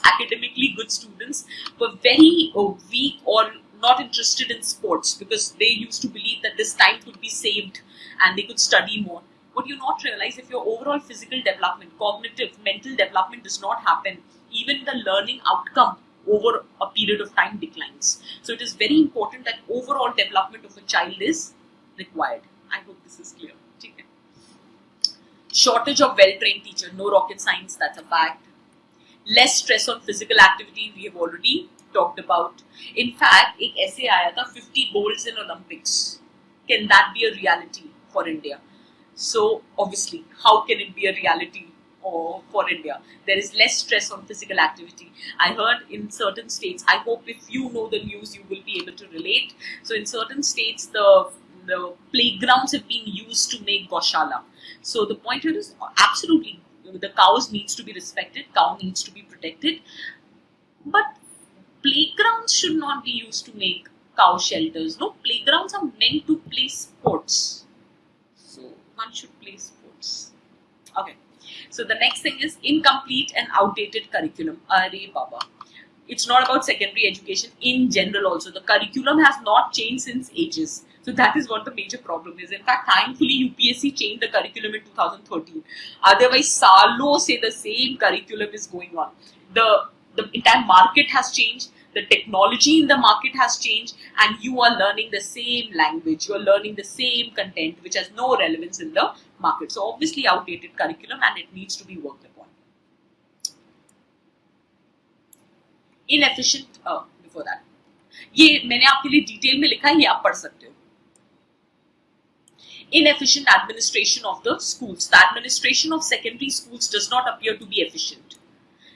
academically good students, were very weak or not interested in sports, because they used to believe that this time could be saved and they could study more. what you not realize, if your overall physical development, cognitive, mental development does not happen, even the learning outcome over a period of time declines. So it is very important that overall development of a child is required. I hope this is clear. Okay. Shortage of well-trained teacher, no rocket science, that's a fact. Less stress on physical activity, we have already talked about. In fact, एक essay आया था 50 golds in Olympics. Can that be a reality for India? So obviously, how can it be a reality for India? There is less stress on physical activity. I heard in certain states, I hope if you know the news, you will be able to relate. So in certain states, the playgrounds have been used to make Goshala. So the point here is absolutely, the cows needs to be respected, cow needs to be protected, but playgrounds should not be used to make cow shelters. No, playgrounds are meant to play sports. So one should play sports. Okay. So the next thing is incomplete and outdated curriculum. Are Baba. It's not about secondary education in general also. The curriculum has not changed since ages. So that is what the major problem is. In fact, thankfully, UPSC changed the curriculum in 2013. Otherwise, सालों से the same curriculum is going on. The entire market has changed. The technology in the market has changed, and you are learning the same language. You are learning the same content, which has no relevance in the market. So obviously, outdated curriculum, and it needs to be worked upon. Inefficient. Before that, ये मैंने आपके लिए detail में लिखा है, ये आप पढ़ सकते हो. Inefficient administration of the schools. The administration of secondary schools does not appear to be efficient.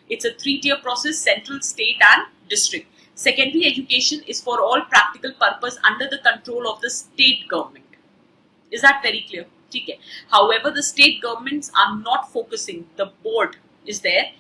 It's a 3-tier process: central, state, and district. Secondary education is for all practical purpose under the control of the state government. Is that very clear? Okay. However, the state governments are not focusing. The board is there.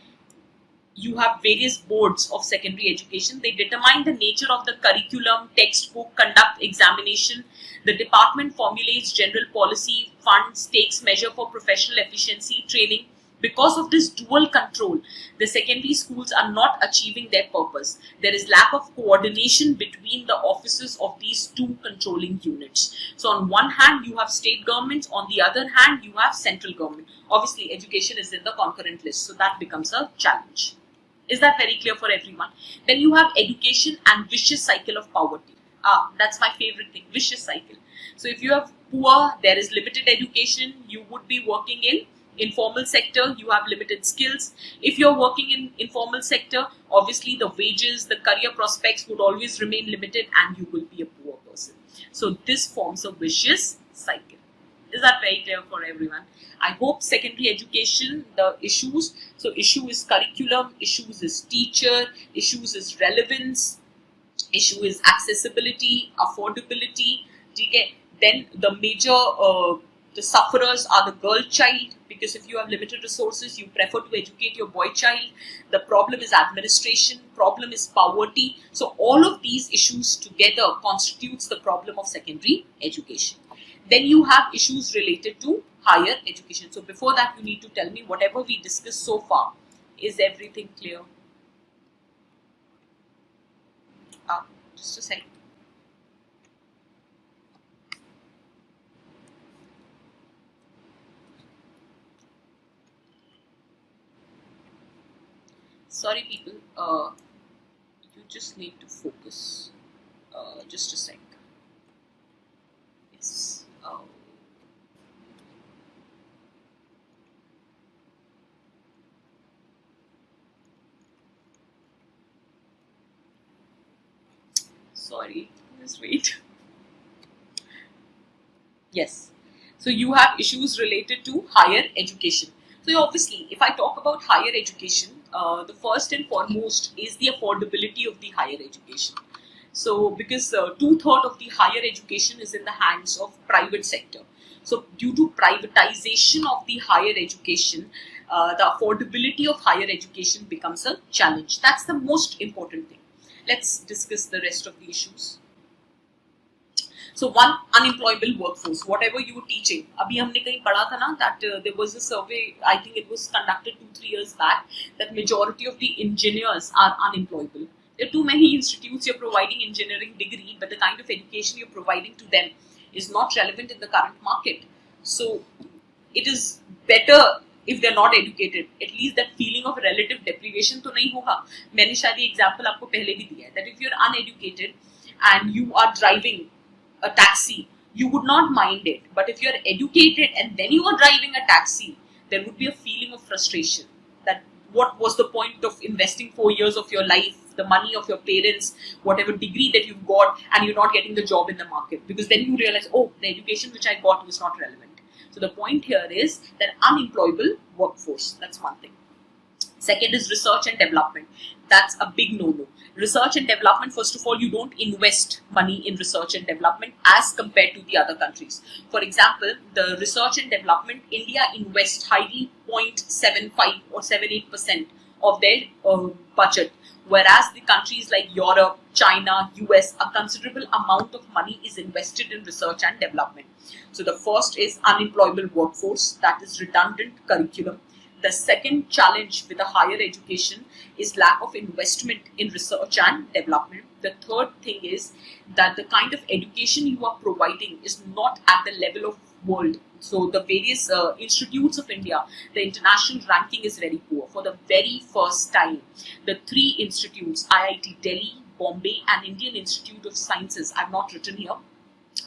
You have various boards of secondary education. They determine the nature of the curriculum, textbook, conduct examination. The department formulates general policy, funds, takes measure for professional efficiency, training. Because of this dual control, the secondary schools are not achieving their purpose. There is lack of coordination between the offices of these two controlling units. So on one hand, you have state governments. On the other hand, you have central government. Obviously, education is in the concurrent list. So that becomes a challenge. Is that very clear for everyone? Then you have education and vicious cycle of poverty. That's my favorite thing, vicious cycle. So if you have poor, there is limited education, you would be working in informal sector, you have limited skills. If you're working in informal sector, obviously the wages, the career prospects would always remain limited and you will be a poor person. So this forms a vicious cycle. Is that very clear for everyone? I hope secondary education, the issues, so issue is curriculum, issues is teacher, issues is relevance, issue is accessibility, affordability. Okay? Then the major, the sufferers are the girl child, because if you have limited resources, you prefer to educate your boy child. The problem is administration, problem is poverty. So all of these issues together constitutes the problem of secondary education. Then you have issues related to higher education. So before that, you need to tell me whatever we discussed so far. Is everything clear? Just a second. Sorry people, you just need to focus. Just a sec. It's sorry, just wait. Yes. So you have issues related to higher education. So obviously, if I talk about higher education, the first and foremost is the affordability of the higher education. So because 2/3 of the higher education is in the hands of private sector. So due to privatization of the higher education, the affordability of higher education becomes a challenge. That's the most important thing. Let's discuss the rest of the issues. So one, unemployable workforce, whatever you were teaching. अभी हमने कहीं पढ़ा था ना that there was a survey, I think it was conducted 2-3 years back, that majority of the engineers are unemployable. There are too many institutes you're providing engineering degree, but the kind of education you're providing to them is not relevant in the current market. So it is better if they're not educated. At least that feeling of relative deprivation तो नहीं होगा. मैंने शायद ये example आपको पहले भी दिया है that if you're uneducated and you are driving a taxi, you would not mind it. But if you're educated and then you are driving a taxi, there would be a feeling of frustration that what was the point of investing 4 years of your life, the money of your parents, whatever degree that you've got, and you're not getting the job in the market, because then you realize, oh, the education which I got was not relevant. So the point here is that unemployable workforce, that's one thing. Second is research and development. That's a big no-no. Research and development, first of all, you don't invest money in research and development as compared to the other countries. For example, the research and development, India invests hardly 0.75 or 78% of their budget, whereas the countries like Europe, China, US, a considerable amount of money is invested in research and development. So the first is unemployable workforce, that is redundant curriculum. The second challenge with the higher education is lack of investment in research and development. The third thing is that the kind of education you are providing is not at the level of world. So the various institutes of India, the international ranking is very poor. For the very first time, the 3 institutes, IIT Delhi, Bombay and Indian Institute of Sciences, I've not written here,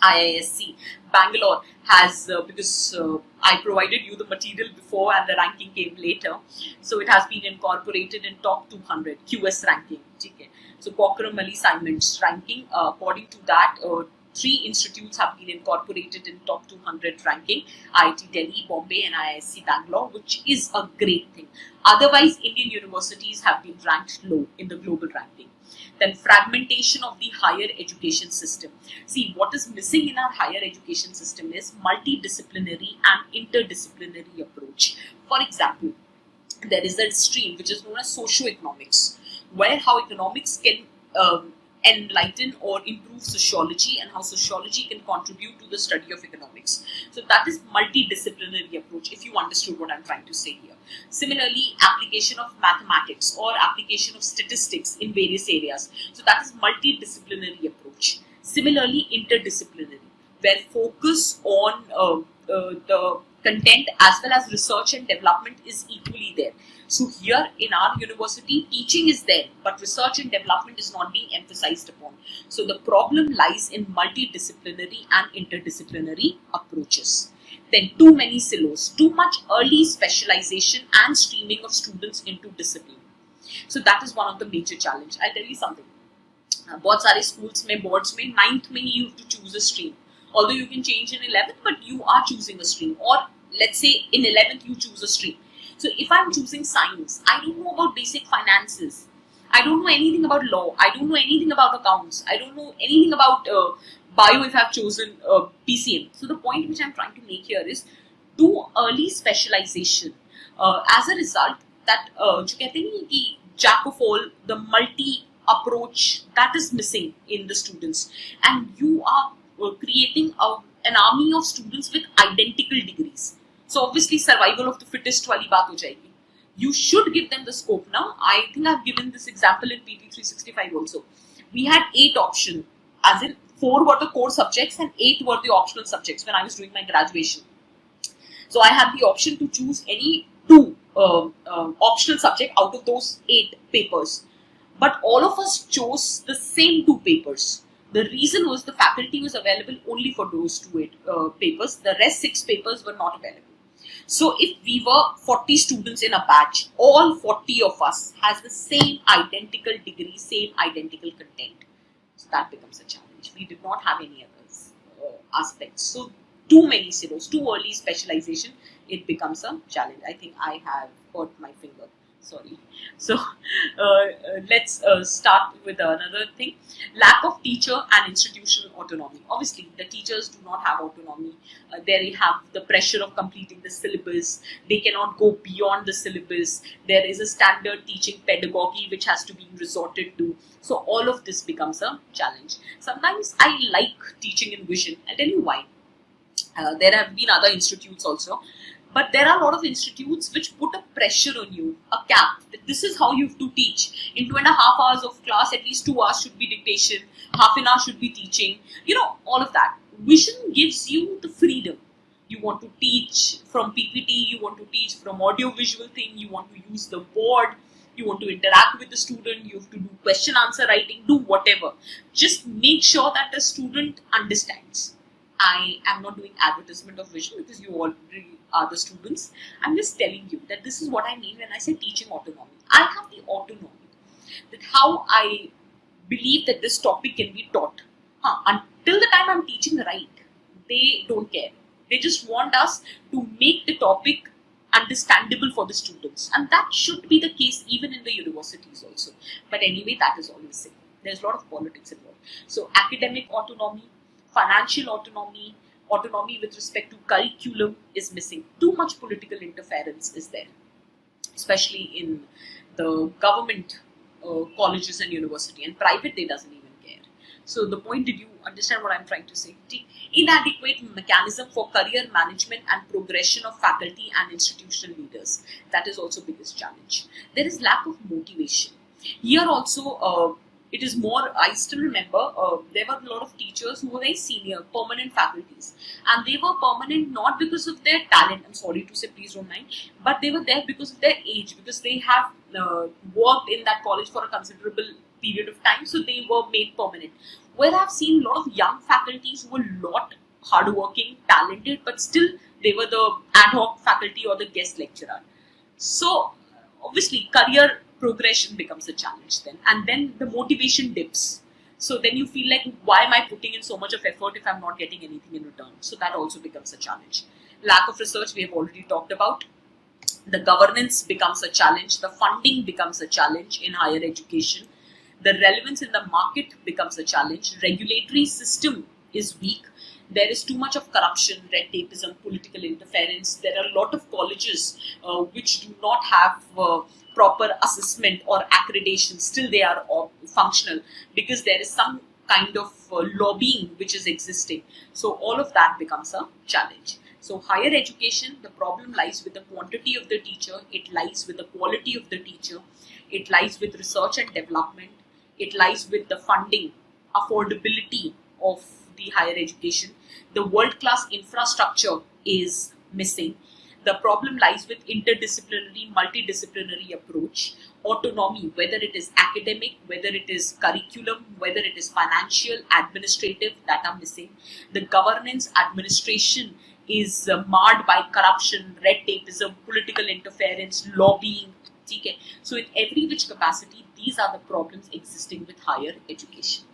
IISc, Bangalore has, because I provided you the material before and the ranking came later, so it has been incorporated in top 200 QS ranking. Okay. So Cochrane Mallee Simons ranking, according to that, 3 institutes have been incorporated in top 200 ranking, IIT Delhi, Bombay and IISc Bangalore, which is a great thing. Otherwise, Indian universities have been ranked low in the global ranking. Then fragmentation of the higher education system. See, what is missing in our higher education system is multidisciplinary and interdisciplinary approach. For example, there is a stream which is known as socio-economics, where how economics can enlighten or improve sociology and how sociology can contribute to the study of economics. So that is multidisciplinary approach, if you understood what I'm trying to say here. Similarly, application of mathematics or application of statistics in various areas. So that is multidisciplinary approach. Similarly, interdisciplinary, where focus on the content as well as research and development is equally there. So here in our university, teaching is there, but research and development is not being emphasized upon. So the problem lies in multidisciplinary and interdisciplinary approaches. Then too many silos, too much early specialization and streaming of students into discipline. So that is one of the major challenge. I'll tell you something. बहुत सारे schools में, boards में, 9th में you have to choose a stream. Although you can change in 11th, but you are choosing a stream. Or let's say in 11th you choose a stream. So if I'm choosing science, I don't know about basic finances. I don't know anything about law. I don't know anything about accounts. I don't know anything about bio if I've chosen PCM. So the point which I'm trying to make here is too early specialization. As a result, that जो कहते हैं कि jack of all, the multi approach, that is missing in the students, and you are creating an army of students with identical degrees. So obviously survival of the fittest wali baat ho jayegi. You should give them the scope now. I think I've given this example in PT 365 also. We had 8 options, as in 4 were the core subjects and 8 were the optional subjects when I was doing my graduation. So I had the option to choose any 2 optional subject out of those 8 papers. But all of us chose the same 2 papers. The reason was the faculty was available only for those 2 papers. The rest 6 papers were not available. So if we were 40 students in a batch, all 40 of us has the same identical degree, same identical content. So that becomes a challenge. We did not have any other aspects. So too many silos, too early specialization, it becomes a challenge. I think I have hurt my finger. Sorry. So let's start with another thing. Lack of teacher and institutional autonomy. Obviously, the teachers do not have autonomy. They have the pressure of completing the syllabus. They cannot go beyond the syllabus. There is a standard teaching pedagogy which has to be resorted to. So all of this becomes a challenge. Sometimes I like teaching in vision. I'll tell you why. There have been other institutes also. But there are a lot of institutes which put a pressure on you, a cap, that this is how you have to teach. In 2.5 hours of class, at least 2 hours should be dictation, half an hour should be teaching. You know, all of that. Vision gives you the freedom. you want to teach from PPT, you want to teach from audio visual thing, you want to use the board, you want to interact with the student, you have to do question answer writing, do whatever. Just make sure that the student understands. I am not doing advertisement of vision because you already are the students. I'm just telling you that this is what I mean when I say teaching autonomy. I have the autonomy that how I believe that this topic can be taught. Until the time I'm teaching right, they don't care. They just want us to make the topic understandable for the students, and that should be the case even in the universities also. But anyway, that is always same. There's a lot of politics involved. So academic autonomy, financial autonomy, autonomy with respect to curriculum is missing. Too much political interference is there, especially in the government colleges and university, and private they doesn't even care. So the point, did you understand what I'm trying to say? Inadequate mechanism for career management and progression of faculty and institutional leaders. That is also biggest challenge. There is lack of motivation. Here also, it is more, I still remember, there were a lot of teachers who were very senior, permanent faculties. And they were permanent not because of their talent, I'm sorry to say, please don't mind, but they were there because of their age, because they have worked in that college for a considerable period of time, so they were made permanent. Where I've seen a lot of young faculties who were lot hardworking, talented, but still they were the ad hoc faculty or the guest lecturer. So obviously career progression becomes a challenge then, and then the motivation dips. So then you feel like, why am I putting in so much of effort if I'm not getting anything in return? So that also becomes a challenge. Lack of research, we have already talked about. The governance becomes a challenge. The funding becomes a challenge in higher education. The relevance in the market becomes a challenge. Regulatory system is weak. There is too much of corruption, red tapeism, political interference. There are a lot of colleges which do not have proper assessment or accreditation. Still they are functional because there is some kind of lobbying which is existing. So all of that becomes a challenge. So higher education, the problem lies with the quantity of the teacher. It lies with the quality of the teacher. It lies with research and development. It lies with the funding, affordability of the higher education. The world-class infrastructure is missing. The problem lies with interdisciplinary, multidisciplinary approach, autonomy, whether it is academic, whether it is curriculum, whether it is financial, administrative, that are missing. The governance, administration is marred by corruption, red tapeism, political interference, lobbying. Okay. So in every which capacity, these are the problems existing with higher education.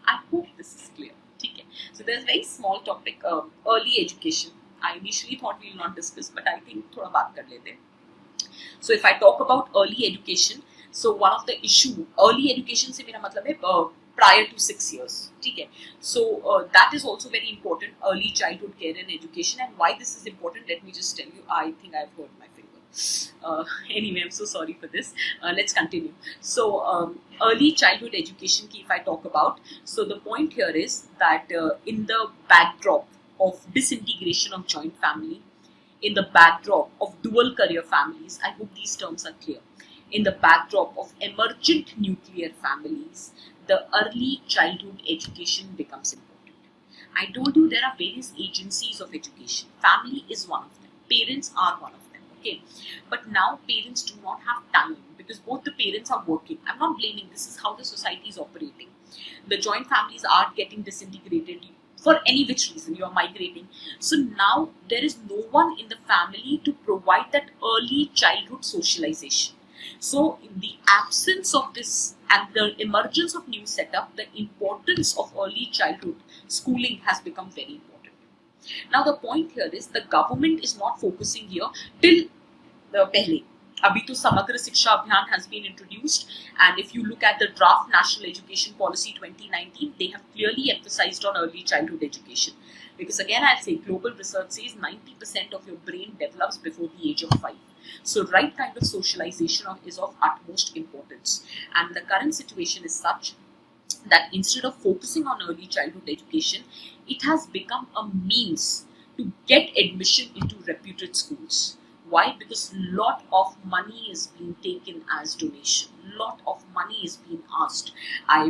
I hope this is clear. Okay. So there's a very small topic, early education. I initially thought we will not discuss, but I think thoda baat kar lete. So if I talk about early education, so one of the issue, early education se mera matlab hai prior to 6 years. Okay. So that is also very important, early childhood care and education. And why this is important, let me just tell you. I think I've hurt my finger. Anyway, I'm so sorry for this. Let's continue. So early childhood education ki if I talk about, so the point here is that in the backdrop of disintegration of joint family, in the backdrop of dual career families, I hope these terms are clear, in the backdrop of emergent nuclear families, the early childhood education becomes important. I told you there are various agencies of education. Family is one of them. Parents are one of them. Okay. But now parents do not have time because both the parents are working. I'm not blaming. This is how the society is operating. The joint families are getting disintegrated for any which reason. You are migrating. So now there is no one in the family to provide that early childhood socialization. So in the absence of this and the emergence of new setup, the importance of early childhood schooling has become very important. Now the point here is the government is not focusing here till the pehle. Abhi to Samagra Shiksha Abhiyan has been introduced, and if you look at the draft National Education Policy 2019, they have clearly emphasized on early childhood education. Because again, I'll say global research says 90% of your brain develops before the age of 5. So right kind of socialization is of utmost importance. And the current situation is such that instead of focusing on early childhood education, it has become a means to get admission into reputed schools. Why? Because lot of money is being taken as donation. Lot of money is being asked.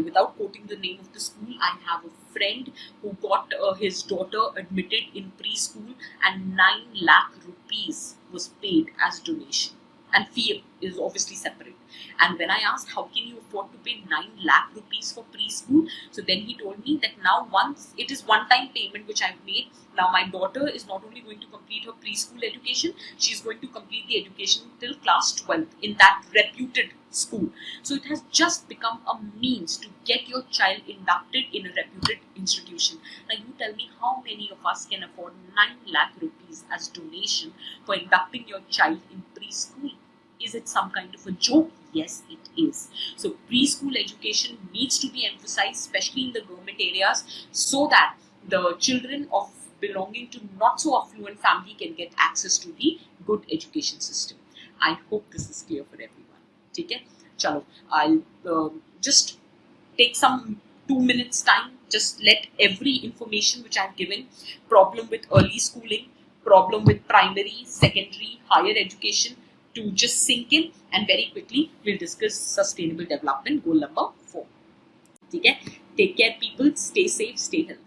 Without quoting the name of the school, I have a friend who got his daughter admitted in preschool, and 9 lakh rupees was paid as donation. And fee is obviously separate. And when I asked how can you afford to pay 9 lakh rupees for preschool, so then he told me that now once it is one-time payment which I've made. Now my daughter is not only going to complete her preschool education, she is going to complete the education till class 12th in that reputed school. So it has just become a means to get your child inducted in a reputed institution. Now you tell me how many of us can afford 9 lakh rupees as donation for inducting your child in preschool? Is it some kind of a joke? Yes, it is. So preschool education needs to be emphasized, especially in the government areas, so that the children of belonging to not so affluent family can get access to the good education system. I hope this is clear for everyone. Okay? Chalo, I'll just take some 2 minutes time. Just let every information which I've given, problem with early schooling, problem with primary, secondary, higher education, to just sink in, and very quickly we'll discuss sustainable development goal number 4. Okay? Take care people, stay safe, stay healthy.